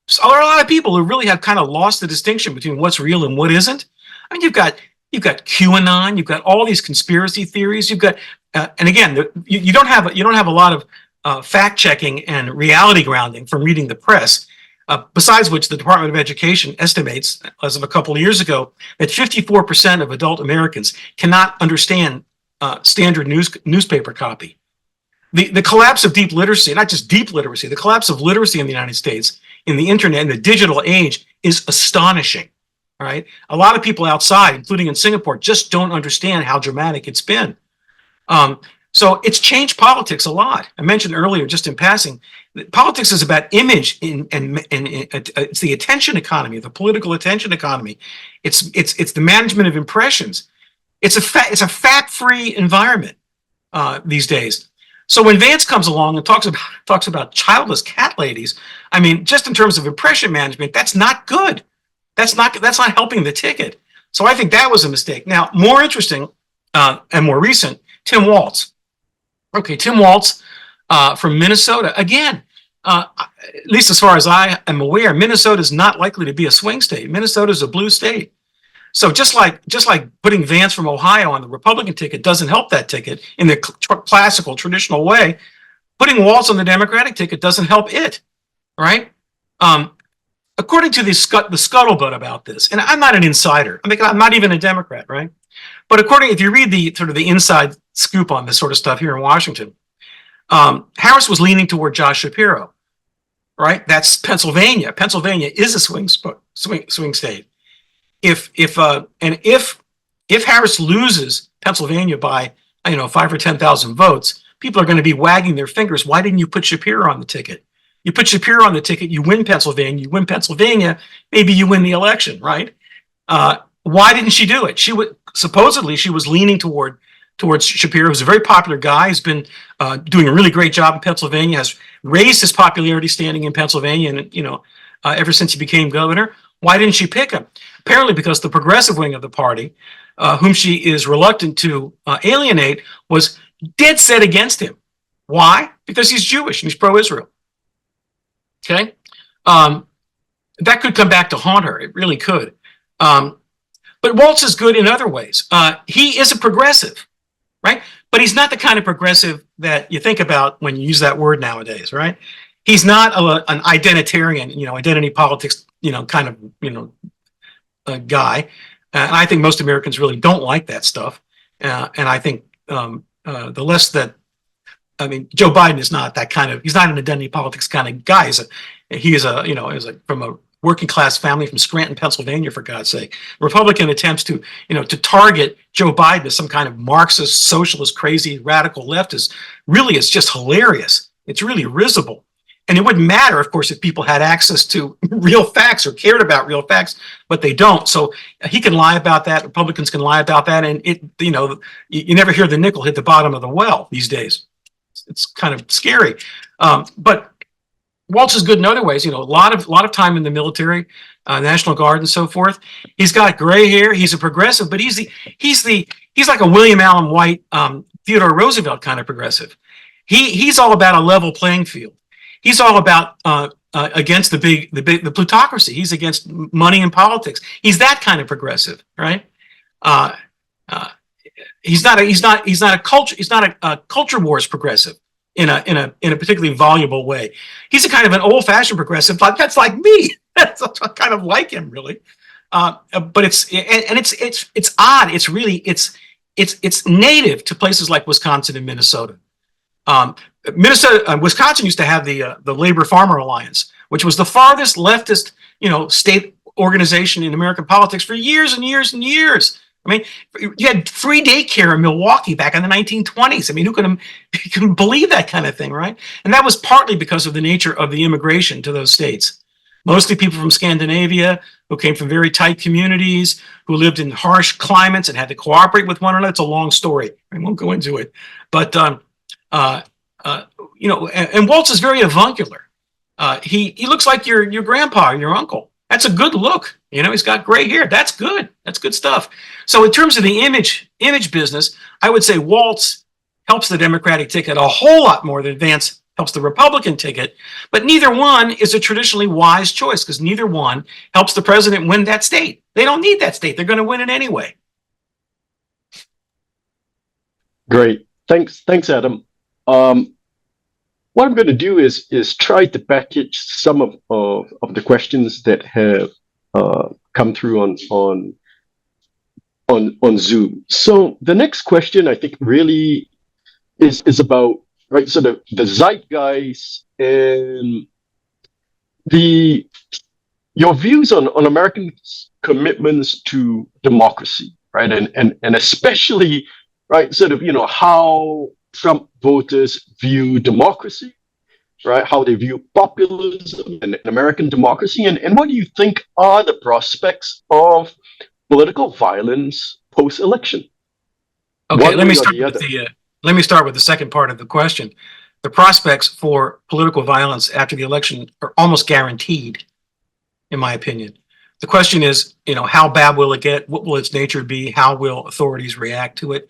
S2: So there are a lot of people who really have kind of lost the distinction between what's real and what isn't. I mean, you've got QAnon, you've got all these conspiracy theories, you've got, and again, you don't have a lot of fact checking and reality grounding from reading the press. Besides which, the Department of Education estimates, as of a couple of years ago, that 54% of adult Americans cannot understand standard newspaper copy. The collapse of deep literacy, not just deep literacy, the collapse of literacy in the United States, in the internet, in the digital age, is astonishing. All right, a lot of people outside, including in Singapore, just don't understand how dramatic it's been. So it's changed politics a lot. I mentioned earlier, just in passing, that politics is about image, and it's the attention economy, the political attention economy. It's the management of impressions. It's a fat-free environment these days. So when Vance comes along and talks about childless cat ladies, I mean, just in terms of impression management, that's not good. That's not helping the ticket. So I think that was a mistake. Now, more interesting and more recent, Tim Walz. Okay, Tim Walz from Minnesota. Again, at least as far as I am aware, Minnesota is not likely to be a swing state. Minnesota is a blue state. So just like putting Vance from Ohio on the Republican ticket doesn't help that ticket in the classical, traditional way, putting Walz on the Democratic ticket doesn't help it, right? According to the scuttlebutt about this, and I'm not an insider. I mean, I'm not even a Democrat, right? But if you read the sort of the inside scoop on this sort of stuff here in Washington, Harris was leaning toward Josh Shapiro, right? That's Pennsylvania. Pennsylvania is a swing state. If Harris loses Pennsylvania by 5 or 10,000 votes, people are going to be wagging their fingers. Why didn't you put Shapiro on the ticket? You put Shapiro on the ticket, you win Pennsylvania. You win Pennsylvania, maybe you win the election, right? Why didn't she do it? Supposedly she was leaning towards Shapiro, who's a very popular guy, who's been doing a really great job in Pennsylvania, has raised his popularity standing in Pennsylvania, and ever since he became governor. Why didn't she pick him? Apparently because the progressive wing of the party, whom she is reluctant to alienate, was dead set against him. Why? Because he's Jewish and he's pro-Israel. Okay? That could come back to haunt her. It really could. But Walz is good in other ways. He is a progressive, right? But he's not the kind of progressive that you think about when you use that word nowadays, right? He's not an identitarian, identity politics, kind of, guy. And I think most Americans really don't like that stuff. And I think the less that, Joe Biden is not that kind of, he's not an identity politics kind of guy. He is from a working class family from Scranton, Pennsylvania, for God's sake. Republican attempts to target Joe Biden as some kind of Marxist, socialist, crazy, radical leftist is just hilarious. It's really risible. And it wouldn't matter, of course, if people had access to real facts or cared about real facts, but they don't. So he can lie about that. Republicans can lie about that. And you never hear the nickel hit the bottom of the well these days. It's kind of scary. But Walz is good in other ways. A lot of time in the military, National Guard, and so forth. He's got gray hair. He's a progressive, but he's like a William Allen White, Theodore Roosevelt kind of progressive. He's all about a level playing field. He's all about against the plutocracy. He's against money and politics. He's that kind of progressive, right? He's not a culture wars progressive in a particularly voluble way. He's a kind of an old-fashioned progressive. That's like me. That's kind of like him, really. But it's odd. It's native to places like Wisconsin and Minnesota. Wisconsin used to have the Labor Farmer Alliance, which was the farthest leftist, state organization in American politics for years and years and years. You had free daycare in Milwaukee back in the 1920s. Who can believe that kind of thing, right? And that was partly because of the nature of the immigration to those states. mostly people from Scandinavia who came from very tight communities, who lived in harsh climates and had to cooperate with one another. It's a long story. I won't go into it. But, and Waltz is very avuncular. He looks like your grandpa, your uncle. That's a good look. He's got gray hair. That's good. That's good stuff. So in terms of the image business, I would say Waltz helps the Democratic ticket a whole lot more than Vance helps the Republican ticket. But neither one is a traditionally wise choice because neither one helps the president win that state. They don't need that state. They're going to win it anyway.
S1: Great. Thanks, Adam. What I'm going to do is try to package some of the questions that have come through on Zoom. So the next question I think really is about sort of the zeitgeist and your views on Americans' commitments to democracy, right? And especially sort of how Trump voters view democracy, right? How they view populism and American democracy, and what do you think are the prospects of political violence post-election?
S2: Okay, let me start with the second part of the question. The prospects for political violence after the election are almost guaranteed, in my opinion. The question is, how bad will it get? What will its nature be? How will authorities react to it?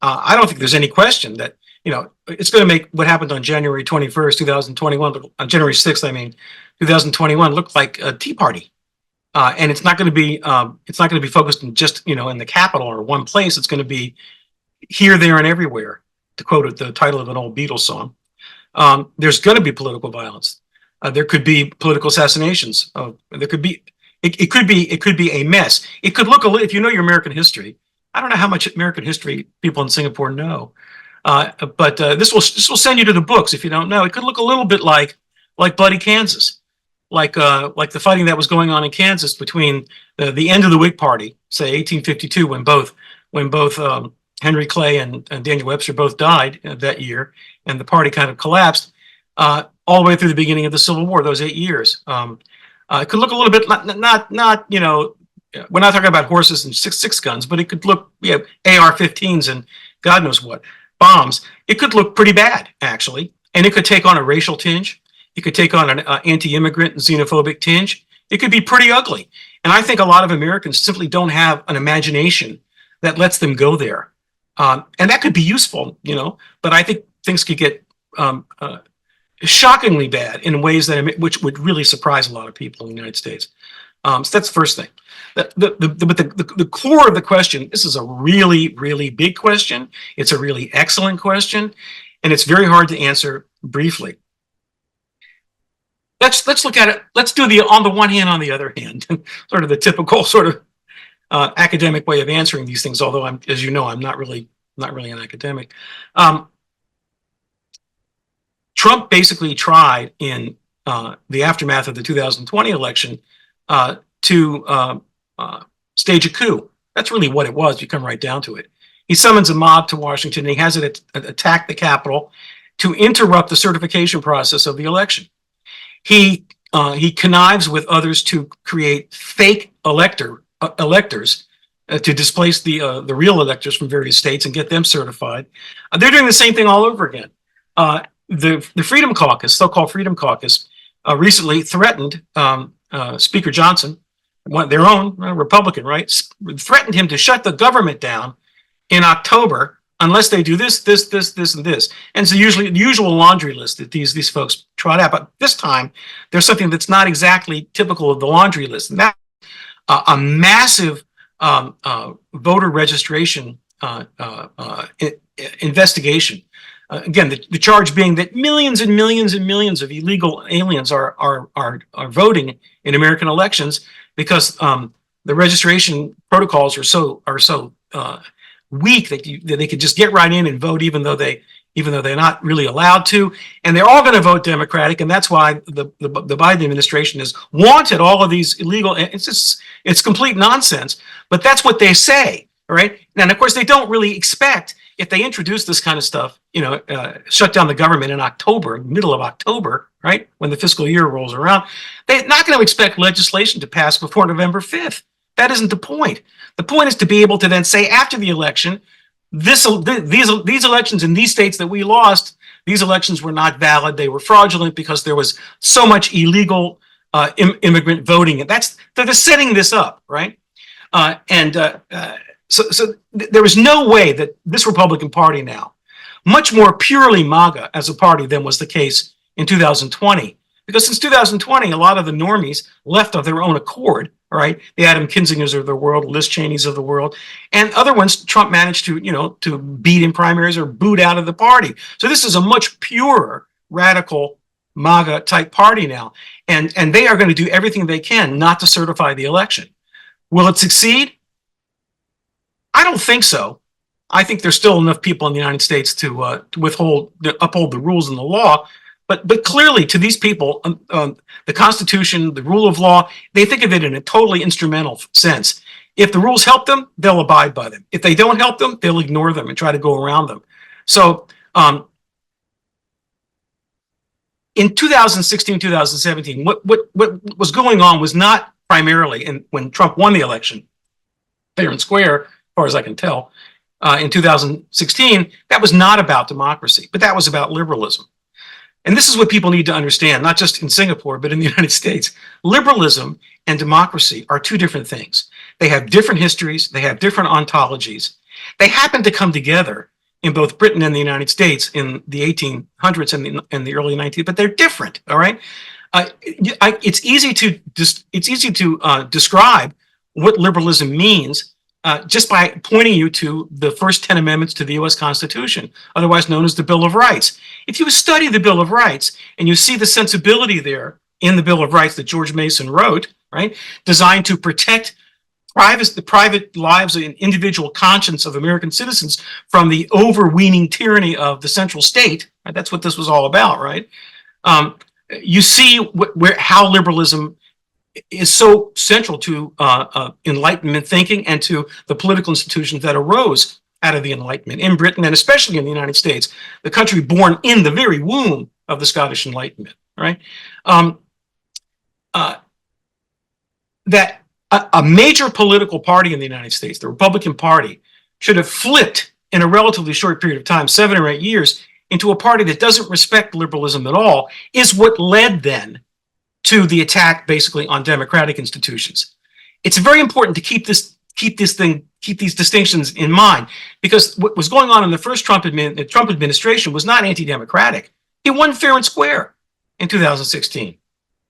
S2: I don't think there's any question that it's going to make what happened on January 21st, 2021, on January 6th, 2021, look like a Tea Party. And it's not going to be focused in just, in the Capitol or one place. It's going to be here, there, and everywhere, to quote the title of an old Beatles song. There's going to be political violence. There could be political assassinations. There could be, it could be a mess. It could look if you know your American history. I don't know how much American history people in Singapore know, but this will send you to the books if you don't know. It could look a little bit like Bloody Kansas, like the fighting that was going on in Kansas between the end of the Whig Party, say 1852, when both Henry Clay and Daniel Webster both died that year, and the party kind of collapsed, all the way through the beginning of the Civil War, those 8 years. It could look a little bit not we're not talking about horses and six guns, but it could look AR-15s and God knows what, bombs. It could look pretty bad, actually, and it could take on a racial tinge. It could take on an anti-immigrant and xenophobic tinge. It could be pretty ugly. And I think a lot of Americans simply don't have an imagination that lets them go there. And that could be useful, but I think things could get shockingly bad in ways which would really surprise a lot of people in the United States. So that's the first thing. But the core of the question, this is a really, really big question. It's a really excellent question, and it's very hard to answer briefly. Let's look at it. Let's do the on the one hand, on the other hand, sort of the typical sort of academic way of answering these things. Although as you know, I'm not really an academic. Trump basically tried in the aftermath of the 2020 election to stage a coup. That's really what it was. You come right down to it. He summons a mob to Washington. And he has it attack the Capitol to interrupt the certification process of the election. He connives with others to create fake electors to displace the real electors from various states and get them certified. They're doing the same thing all over again. The Freedom Caucus, so-called Freedom Caucus, recently threatened Speaker Johnson, their own Republican, right, threatened him to shut the government down in October unless they do this, and this. And so usually the usual laundry list that these folks trot out. But this time, there's something that's not exactly typical of the laundry list. And that's a massive voter registration investigation. Again, the charge being that millions and millions and millions of illegal aliens are voting in American elections because the registration protocols are so weak that they could just get right in and vote even though they're not really allowed to, and they're all going to vote Democratic, and that's why the Biden administration has wanted all of these illegal. It's complete nonsense, but that's what they say, right? And of course, they don't really expect, if they introduce this kind of stuff shut down the government in October, middle of October, right, when the fiscal year rolls around. They're not going to expect legislation to pass before November 5th. That isn't the point. The point is to be able to then say after the election, these elections in these states that we lost, these elections were not valid. They were fraudulent because there was so much illegal immigrant voting. And they're setting this up, right? So there is no way that this Republican Party now, much more purely MAGA as a party than was the case in 2020. Because since 2020, a lot of the normies left of their own accord, right? The Adam Kinzingers of the world, Liz Cheney's of the world, and other ones Trump managed to beat in primaries or boot out of the party. So this is a much purer, radical MAGA type party now. And they are going to do everything they can not to certify the election. Will it succeed? I don't think so. I think there's still enough people in the United States to uphold the rules and the law. But clearly, to these people, the Constitution, the rule of law, they think of it in a totally instrumental sense. If the rules help them, they'll abide by them. If they don't help them, they'll ignore them and try to go around them. So in 2016, 2017, what was going on was not primarily, when Trump won the election, fair and square, as far as I can tell, in 2016, that was not about democracy, but that was about liberalism. And this is what people need to understand, not just in Singapore, but in the United States. Liberalism and democracy are two different things. They have different histories. They have different ontologies. They happen to come together in both Britain and the United States in the 1800s and the early 1900s, but they're different, all right? It's easy to describe what liberalism means just by pointing you to the first 10 amendments to the U.S. Constitution, otherwise known as the Bill of Rights. If you study the Bill of Rights and you see the sensibility there in the Bill of Rights that George Mason wrote, right, designed to protect the private lives and individual conscience of American citizens from the overweening tyranny of the central state, right? That's what this was all about, right? You see how liberalism is so central to Enlightenment thinking and to the political institutions that arose out of the Enlightenment in Britain and especially in the United States, the country born in the very womb of the Scottish Enlightenment, right? That a major political party in the United States, the Republican Party, should have flipped in a relatively short period of time, 7 or 8 years, into a party that doesn't respect liberalism at all, is what led then to the attack basically on democratic institutions. It's very important to keep these distinctions in mind, because what was going on in the first Trump administration was not anti-democratic. He won fair and square in 2016.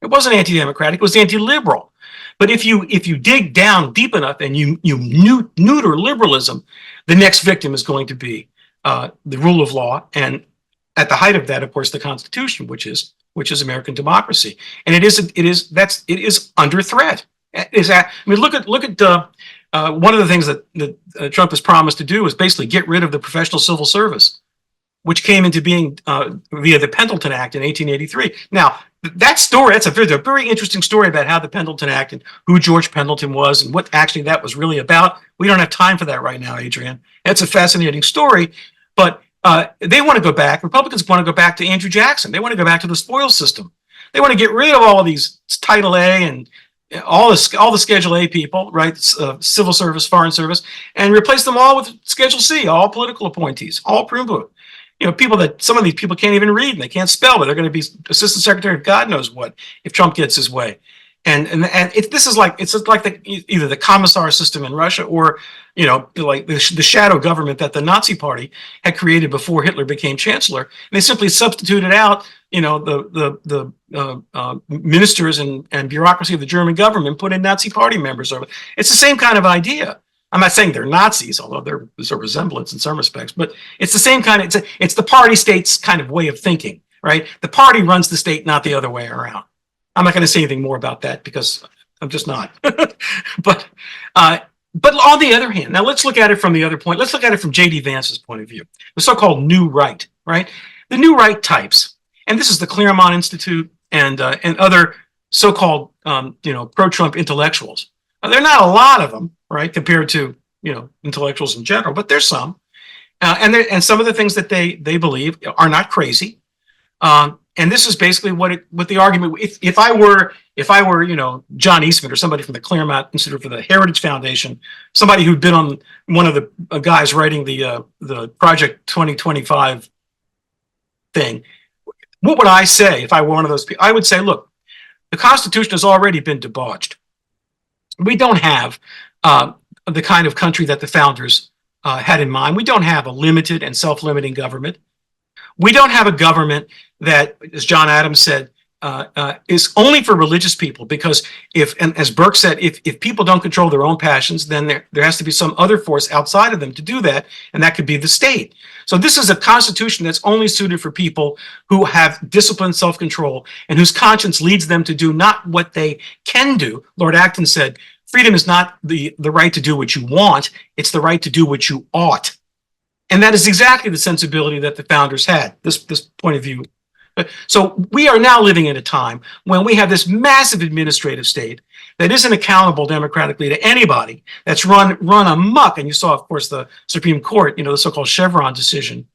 S2: It wasn't anti-democratic, it was anti-liberal. But if you dig down deep enough and you neuter liberalism, the next victim is going to be the rule of law, and at the height of that, of course, the Constitution, which is American democracy, and it is under threat. Look at one of the things that Trump has promised to do is basically get rid of the professional civil service, which came into being via the Pendleton Act in 1883. Now, that story, that's a very interesting story about how the Pendleton Act and who George Pendleton was and what actually that was really about. We don't have time for that right now, Adrian. It's a fascinating story, but they want to go back. Republicans want to go back to Andrew Jackson. They want to go back to the spoils system. They want to get rid of all of these Title A and all the Schedule A people, right? Civil service, foreign service, and replace them all with Schedule C, all political appointees, all prune. People that some of these people can't even read and they can't spell, but they're going to be assistant secretary of God knows what if Trump gets his way. And this is like either the commissar system in Russia or like the shadow government that the Nazi Party had created before Hitler became chancellor. And they simply substituted out the ministers and bureaucracy of the German government, put in Nazi Party members over. It's the same kind of idea. I'm not saying they're Nazis, although there's a resemblance in some respects, but it's the same kind of, it's the party state's kind of way of thinking, right? The party runs the state, not the other way around. I'm not going to say anything more about that because I'm just not. But on the other hand, now let's look at it from the other point. Let's look at it from J.D. Vance's point of view, the so-called new right, right? The new right types, and this is the Claremont Institute and other so-called pro-Trump intellectuals. Now, there are not a lot of them, right, compared to intellectuals in general, but there's some. And some of the things that they believe are not crazy. And this is basically what the argument. If I were John Eastman or somebody from the Claremont Institute for the Heritage Foundation, somebody who'd been on one of the guys writing the Project 2025 thing, what would I say if I were one of those people? I would say, look, the Constitution has already been debauched. We don't have the kind of country that the founders had in mind. We don't have a limited and self-limiting government. We don't have a government that, as John Adams said, is only for religious people, because and as Burke said, if people don't control their own passions, then there has to be some other force outside of them to do that, and that could be the state. So this is a constitution that's only suited for people who have disciplined self-control and whose conscience leads them to do not what they can do. Lord Acton said, freedom is not the right to do what you want, it's the right to do what you ought. And that is exactly the sensibility that the founders had, this point of view. So we are now living in a time when we have this massive administrative state that isn't accountable democratically to anybody, that's run amok. And you saw, of course, the Supreme Court, the so-called Chevron decision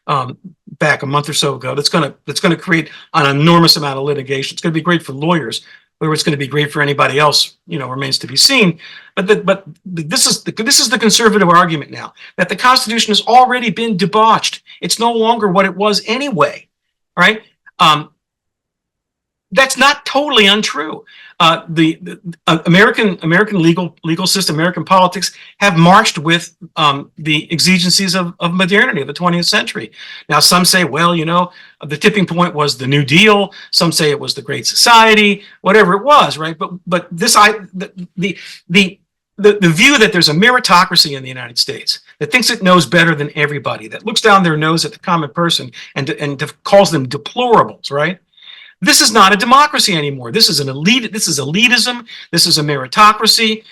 S2: back a month or so ago. That's going to create an enormous amount of litigation. It's going to be great for lawyers. Whether it's going to be great for anybody else, remains to be seen. But this is the conservative argument now, that the Constitution has already been debauched. It's no longer what it was anyway, right? That's not totally untrue. The American legal system, American politics have marched with the exigencies of modernity of the 20th century. Now, some say, well, the tipping point was the New Deal. Some say it was the Great Society, whatever it was, right? But the view that there's a meritocracy in the United States that thinks it knows better than everybody, that looks down their nose at the common person and calls them deplorables, right? This is not a democracy anymore. This is an elite. This is elitism. This is a meritocracy.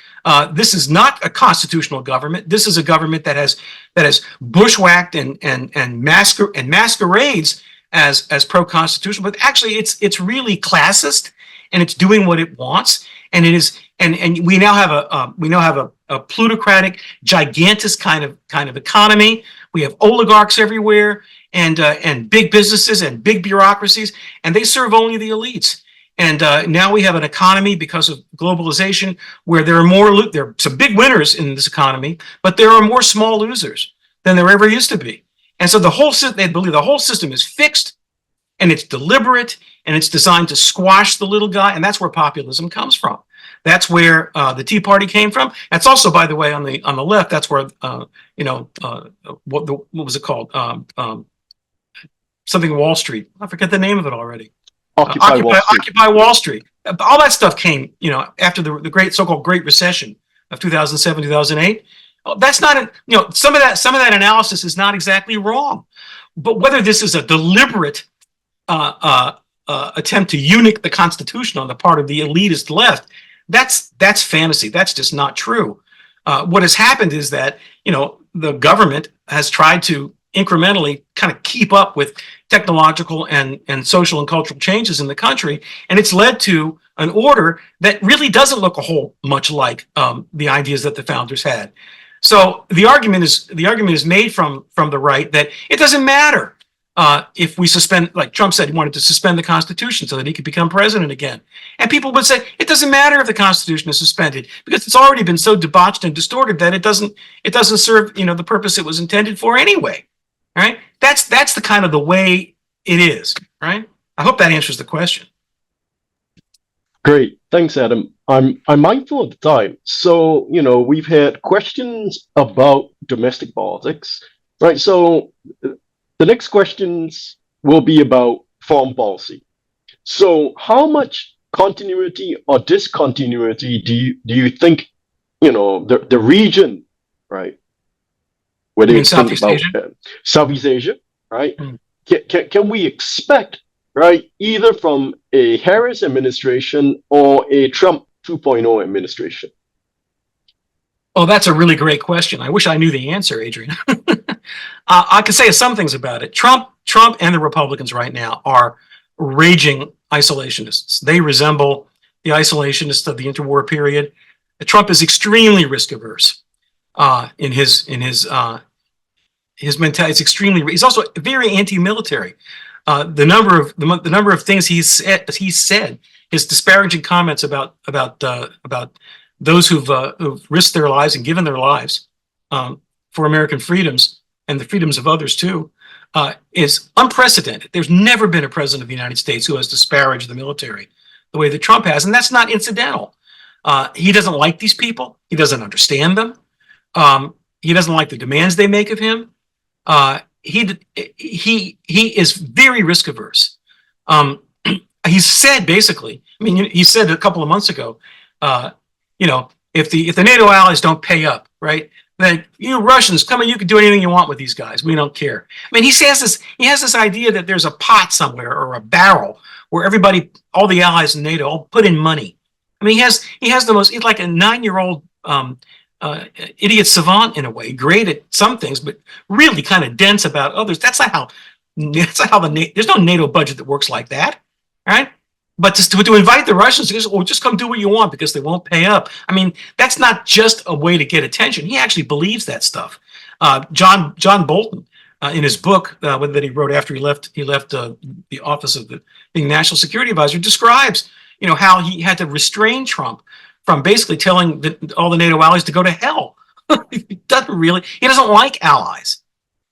S2: This is not a constitutional government. This is a government that has bushwhacked and masquerades as pro-constitutional, but actually it's really classist, and it's doing what it wants. And it is, and we now have a plutocratic, gigantic kind of economy. We have oligarchs everywhere, and big businesses and big bureaucracies, and they serve only the elites. And now we have an economy, because of globalization, where there are some big winners in this economy, but there are more small losers than there ever used to be. And so they believe the whole system is fixed, and it's deliberate, and it's designed to squash the little guy, and that's where populism comes from. That's where the Tea Party came from. That's also, by the way, on the left. That's where what was it called? Something Wall Street. I forget the name of it already. Occupy Wall Street. All that stuff came, after the so-called Great Recession of 2007, 2008. That's not, some of that analysis is not exactly wrong. But whether this is a deliberate attempt to eunuch the Constitution on the part of the elitist left, that's fantasy. That's just not true. What has happened is that, the government has tried to incrementally kind of keep up with technological and social and cultural changes in the country, and it's led to an order that really doesn't look a whole much like the ideas that the founders had. So the argument is made from the right that it doesn't matter if we suspend, like Trump said, he wanted to suspend the Constitution so that he could become president again. And people would say it doesn't matter if the Constitution is suspended, because it's already been so debauched and distorted that it doesn't serve the purpose it was intended for anyway. Right? That's the kind of the way it is. Right? I hope that answers the question.
S1: Great, thanks, Adam. I'm mindful of the time, so we've had questions about domestic politics, right? So the next questions will be about foreign policy. So how much continuity or discontinuity do you think the region, right? Whether you think about Southeast Asia, right? Can we expect, right, either from a Harris administration or a Trump 2.0 administration?
S2: Oh, that's a really great question. I wish I knew the answer, Adrian. I could say some things about it. Trump and the Republicans right now are raging isolationists. They resemble the isolationists of the interwar period. Trump is extremely risk averse in his his mentality is extremely. He's also very anti-military. The number of things he's said, his disparaging comments about those who've risked their lives and given their lives for American freedoms and the freedoms of others too, is unprecedented. There's never been a president of the United States who has disparaged the military the way that Trump has, and that's not incidental. He doesn't like these people. He doesn't understand them. He doesn't like the demands they make of him. He is very risk averse. He said basically, I mean, he said a couple of months ago, if the NATO allies don't pay up, right, then you Russians come and you can do anything you want with these guys. We don't care. I mean, he has this idea that there's a pot somewhere or a barrel where everybody, all the allies in NATO, all put in money. I mean, he has the most, he's like a 9-year-old idiot savant in a way, great at some things, but really kind of dense about others. That's not how there's no NATO budget that works like that, right? But to invite the Russians to just come do what you want because they won't pay up. I mean, that's not just a way to get attention. He actually believes that stuff. John Bolton, in his book that he wrote after he left the office of being National Security Advisor, describes how he had to restrain Trump from basically telling all the NATO allies to go to hell. He doesn't like allies.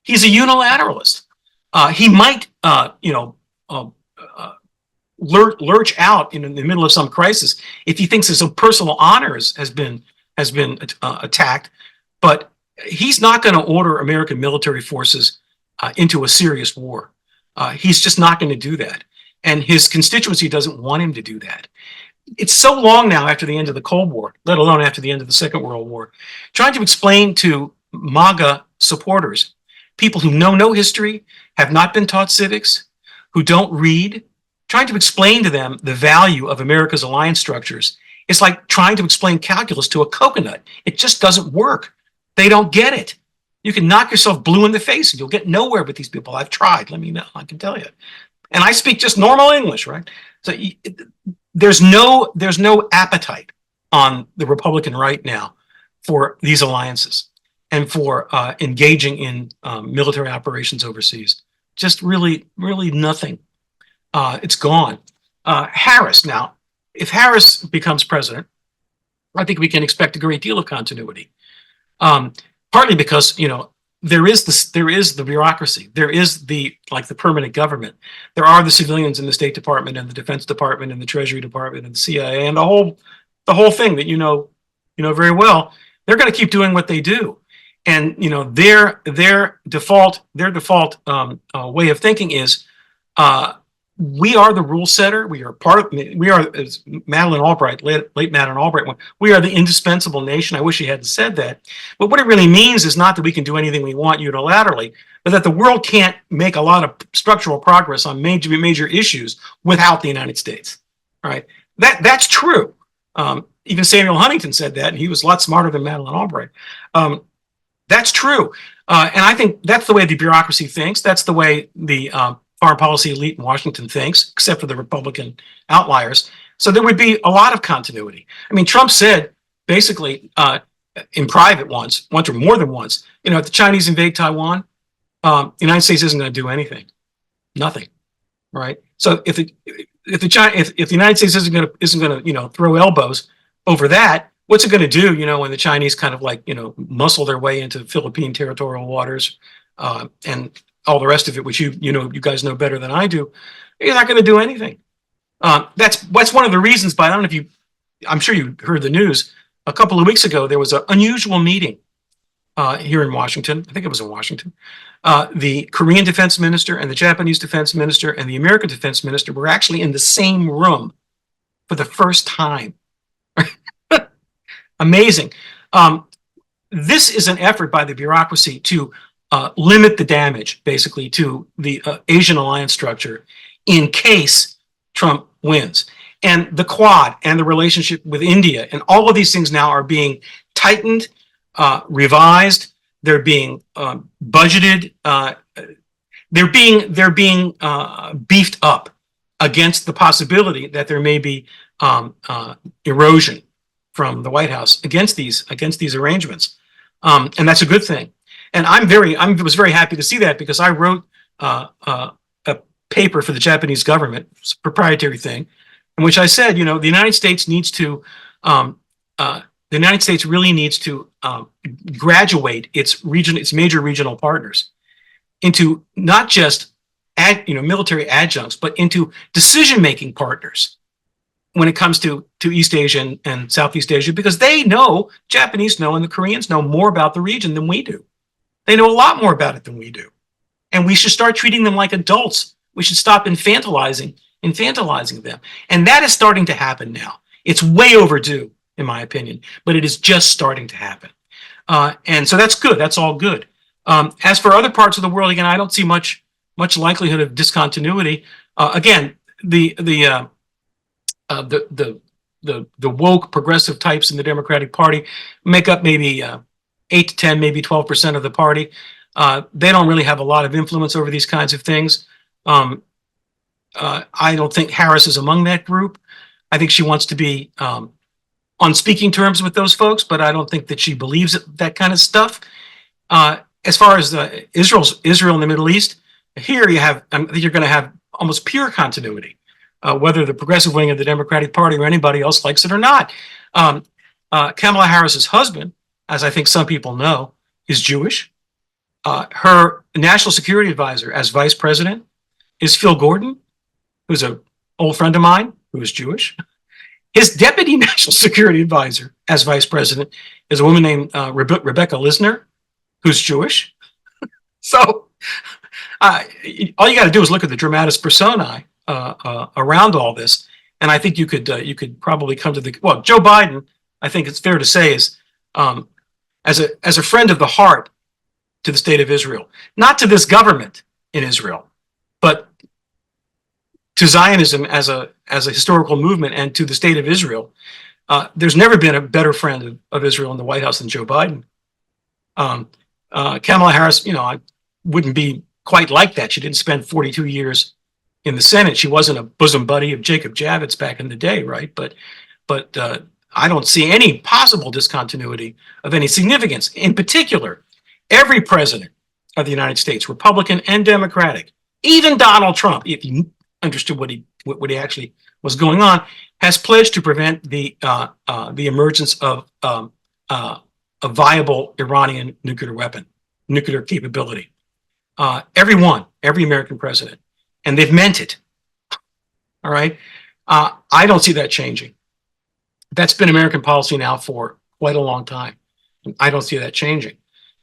S2: He's a unilateralist. He might, lurch out in the middle of some crisis if he thinks his own personal honors has been attacked, but he's not going to order American military forces into a serious war. He's just not going to do that, and his constituency doesn't want him to do that. It's so long now after the end of the Cold War, let alone after the end of the Second World War, trying to explain to MAGA supporters, people who know no history, have not been taught civics, who don't read, trying to explain to them the value of America's alliance structures. It's like trying to explain calculus to a coconut. It just doesn't work. They don't get it. You can knock yourself blue in the face and you'll get nowhere with these people. I've tried, let me know, I can tell you. And I speak just normal English, right? So there's no appetite on the Republican right now for these alliances and for engaging in military operations overseas. Just really, really nothing. It's gone. Harris, now, if Harris becomes president, I think we can expect a great deal of continuity. Partly because, there is the bureaucracy. There is the permanent government. There are the civilians in the State Department and the Defense Department and the Treasury Department and the CIA and the whole thing that you know very well. They're going to keep doing what they do, and their default way of thinking is we are the rule setter. We are as Madeleine Albright, late Madeleine Albright, we are the indispensable nation. I wish he hadn't said that. But what it really means is not that we can do anything we want unilaterally, but that the world can't make a lot of structural progress on major issues without the United States. All right, that's true. Even Samuel Huntington said that, and he was a lot smarter than Madeleine Albright. That's true, and I think that's the way the bureaucracy thinks. That's the way the foreign policy elite in Washington thinks, except for the Republican outliers. So there would be a lot of continuity. I mean, Trump said basically in private once or more than once, if the Chinese invade Taiwan, the United States isn't going to do anything, nothing, right? So if the United States isn't going to throw elbows over that, what's it going to do? When the Chinese kind of muscle their way into Philippine territorial waters and all the rest of it, which you guys know better than I do, he's not going to do anything. That's one of the reasons. But I don't know if I'm sure you heard the news a couple of weeks ago. There was an unusual meeting here in Washington. I think it was in Washington. The Korean defense minister and the Japanese defense minister and the American defense minister were actually in the same room for the first time. Amazing. This is an effort by the bureaucracy to limit the damage, basically, to the Asian alliance structure in case Trump wins. And the Quad and the relationship with India and all of these things now are being tightened, revised. They're being budgeted. They're being beefed up against the possibility that there may be erosion from the White House against these arrangements, and that's a good thing. And I was very happy to see that, because I wrote a paper for the Japanese government, it's a proprietary thing, in which I said, the United States needs to, the United States really needs to graduate its major regional partners into not just military adjuncts, but into decision-making partners when it comes to East Asia and Southeast Asia, because Japanese know, and the Koreans know more about the region than we do. They know a lot more about it than we do. And we should start treating them like adults. We should stop infantilizing them. And that is starting to happen now. It's way overdue, in my opinion, but it is just starting to happen. And so that's good. That's all good. As for other parts of the world, again, I don't see much likelihood of discontinuity. Again, the woke progressive types in the Democratic Party make up maybe 8 to 10, maybe 12% of the party. They don't really have a lot of influence over these kinds of things. I don't think Harris is among that group. I think she wants to be on speaking terms with those folks, but I don't think that she believes that kind of stuff. As far as Israel and the Middle East, here I think you're going to have almost pure continuity, whether the progressive wing of the Democratic Party or anybody else likes it or not. Kamala Harris's husband, as I think some people know, is Jewish. Her national security advisor as vice president is Phil Gordon, who's an old friend of mine who is Jewish. His deputy national security advisor as vice president is a woman named Rebecca Lisner, who's Jewish. So all you got to do is look at the dramatis personae around all this, and I think you could probably come to Joe Biden, I think it's fair to say, is as a friend of the heart to the state of Israel, not to this government in Israel, but to Zionism as a historical movement and to the state of Israel. There's never been a better friend of Israel in the White House than Joe Biden. Kamala Harris, I wouldn't be quite like that. She didn't spend 42 years in the Senate. She wasn't a bosom buddy of Jacob Javits back in the day, right? But I don't see any possible discontinuity of any significance. In particular, every president of the United States, Republican and Democratic, even Donald Trump, if he understood what he actually was going on, has pledged to prevent the emergence of a viable Iranian nuclear capability. Every American president, and they've meant it. All right, I don't see that changing. That's been American policy now for quite a long time, and I don't see that changing.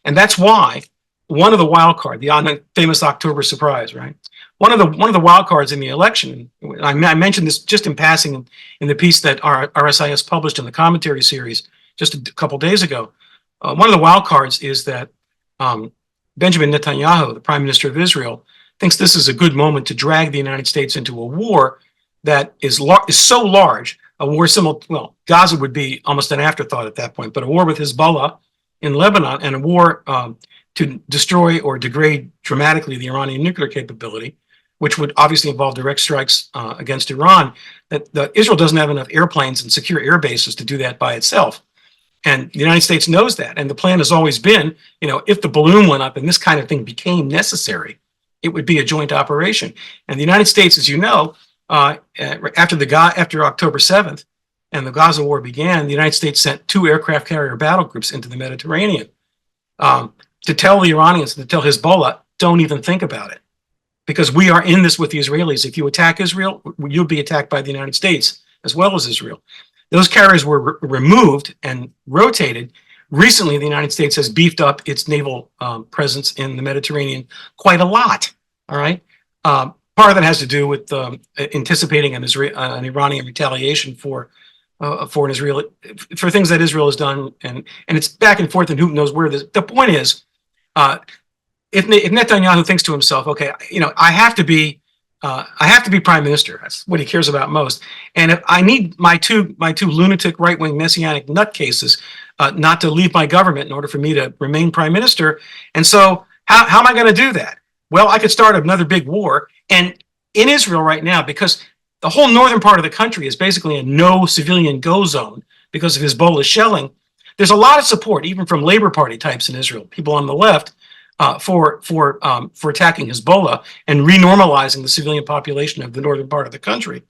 S2: And that's why one of the wild cards, the famous October surprise, right? One of the wild cards in the election, I mentioned this just in passing in the piece that RSIS published in the commentary series just a couple days ago. One of the wild cards is that Benjamin Netanyahu, the Prime Minister of Israel, thinks this is a good moment to drag the United States into a war that is so large, a war Gaza would be almost an afterthought at that point, but a war with Hezbollah in Lebanon and a war to destroy or degrade dramatically the Iranian nuclear capability, which would obviously involve direct strikes against Iran, that Israel doesn't have enough airplanes and secure air bases to do that by itself. And the United States knows that. And the plan has always been, if the balloon went up and this kind of thing became necessary, it would be a joint operation. And the United States, as you know, after October 7th and the Gaza war began, the United States sent 2 aircraft carrier battle groups into the Mediterranean to tell the Iranians, to tell Hezbollah, don't even think about it. Because we are in this with the Israelis. If you attack Israel, you'll be attacked by the United States as well as Israel. Those carriers were removed and rotated. Recently, the United States has beefed up its naval presence in the Mediterranean quite a lot. All right. Part of that has to do with anticipating an Iranian retaliation for things that Israel has done, and it's back and forth, and who knows where this. The point is, if Netanyahu thinks to himself, okay, I have to be prime minister. That's what he cares about most. And if I need my two lunatic right-wing messianic nutcases not to leave my government in order for me to remain prime minister, and so how am I going to do that? Well, I could start another big war. And in Israel right now, because the whole northern part of the country is basically a no civilian go zone because of Hezbollah's shelling, there's a lot of support, even from Labor Party types in Israel, people on the left, for attacking Hezbollah and renormalizing the civilian population of the northern part of the country.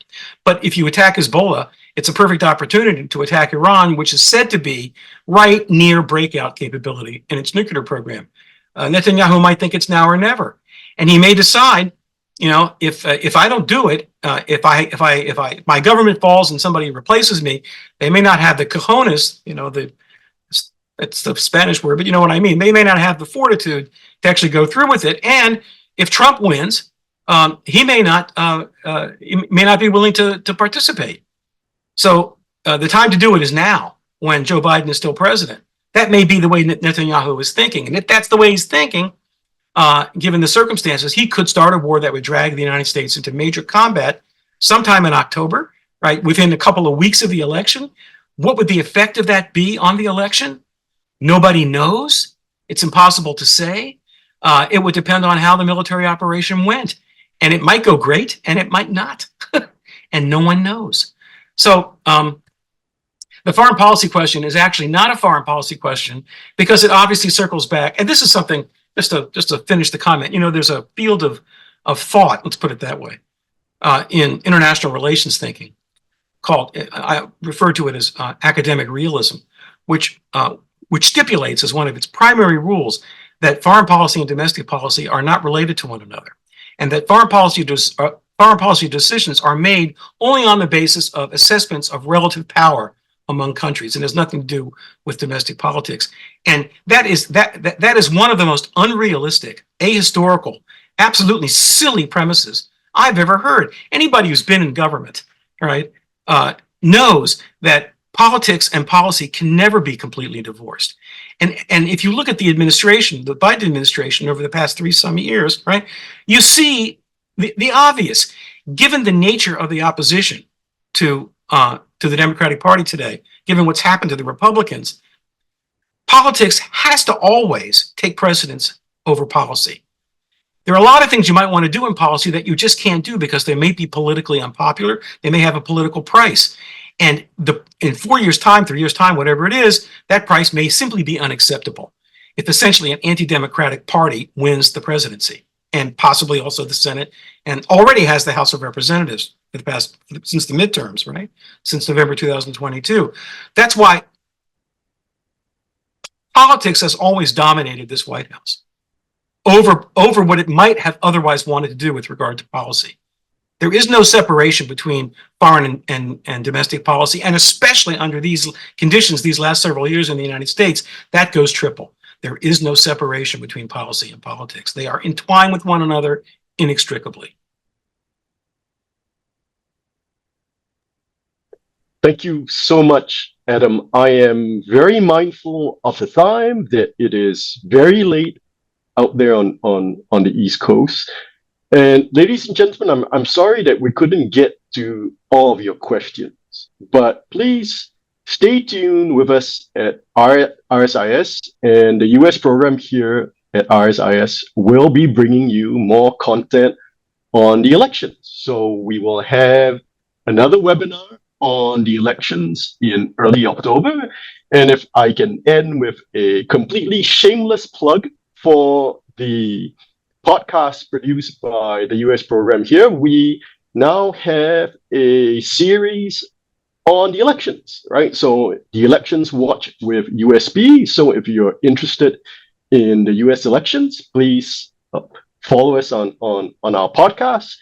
S2: But if you attack Hezbollah, it's a perfect opportunity to attack Iran, which is said to be right near breakout capability in its nuclear program. Netanyahu might think it's now or never, and he may decide, if I don't do it, if my government falls and somebody replaces me, they may not have the cojones, it's the Spanish word, but you know what I mean. They may not have the fortitude to actually go through with it. And if Trump wins, he may not be willing to participate. So the time to do it is now, when Joe Biden is still president. That may be the way Netanyahu is thinking. And if that's the way he's thinking, given the circumstances, he could start a war that would drag the United States into major combat sometime in October, right, within a couple of weeks of the election. What would the effect of that be on the election? Nobody knows. It's impossible to say. It would depend on how the military operation went. And it might go great, and it might not. And no one knows. So the foreign policy question is actually not a foreign policy question, because it obviously circles back. And this is something, just to finish the comment, there's a field of thought, let's put it that way, in international relations thinking called, I refer to it as academic realism, which stipulates as one of its primary rules that foreign policy and domestic policy are not related to one another, and that foreign policy decisions are made only on the basis of assessments of relative power among countries, and has nothing to do with domestic politics. And that is one of the most unrealistic, ahistorical, absolutely silly premises I've ever heard. Anybody who's been in government, right, knows that politics and policy can never be completely divorced. And if you look at the administration, the Biden administration over the past 3-some years, right, you see the obvious. Given the nature of the opposition to the Democratic Party today, given what's happened to the Republicans, politics has to always take precedence over policy. There are a lot of things you might want to do in policy that you just can't do because they may be politically unpopular. They may have a political price. And in 4 years' time, 3 years' time, whatever it is, that price may simply be unacceptable if essentially an anti-democratic party wins the presidency and possibly also the Senate, and already has the House of Representatives since the midterms, right? Since November 2022. That's why politics has always dominated this White House over what it might have otherwise wanted to do with regard to policy. There is no separation between foreign and domestic policy, and especially under these conditions, these last several years in the United States, that goes triple. There is no separation between policy and politics. They are entwined with one another inextricably.
S1: Thank you so much, Adam. I am very mindful of the time, that it is very late out there on the East Coast. And ladies and gentlemen, I'm sorry that we couldn't get to all of your questions, but please stay tuned with us at RSIS, and the US program here at RSIS will be bringing you more content on the elections. So we will have another webinar on the elections in early October. And if I can end with a completely shameless plug for the podcast produced by the US program here, we now have a series on the elections, right? So the elections watch with USB. So if you're interested in the US elections, please follow us on our podcast.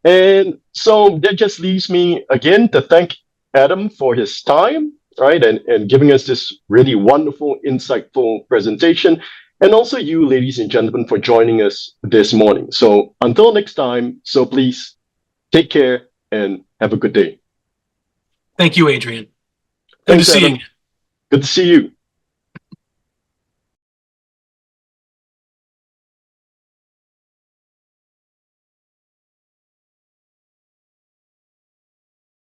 S1: And so that just leaves me again to thank Adam for his time, right? And giving us this really wonderful, insightful presentation. And also you, ladies and gentlemen, for joining us this morning. So until next time, so please take care and have a good day.
S2: Thank you, Adrian. Good
S1: Thanks,
S2: to see
S1: Adam.
S2: you.
S1: Good to see you.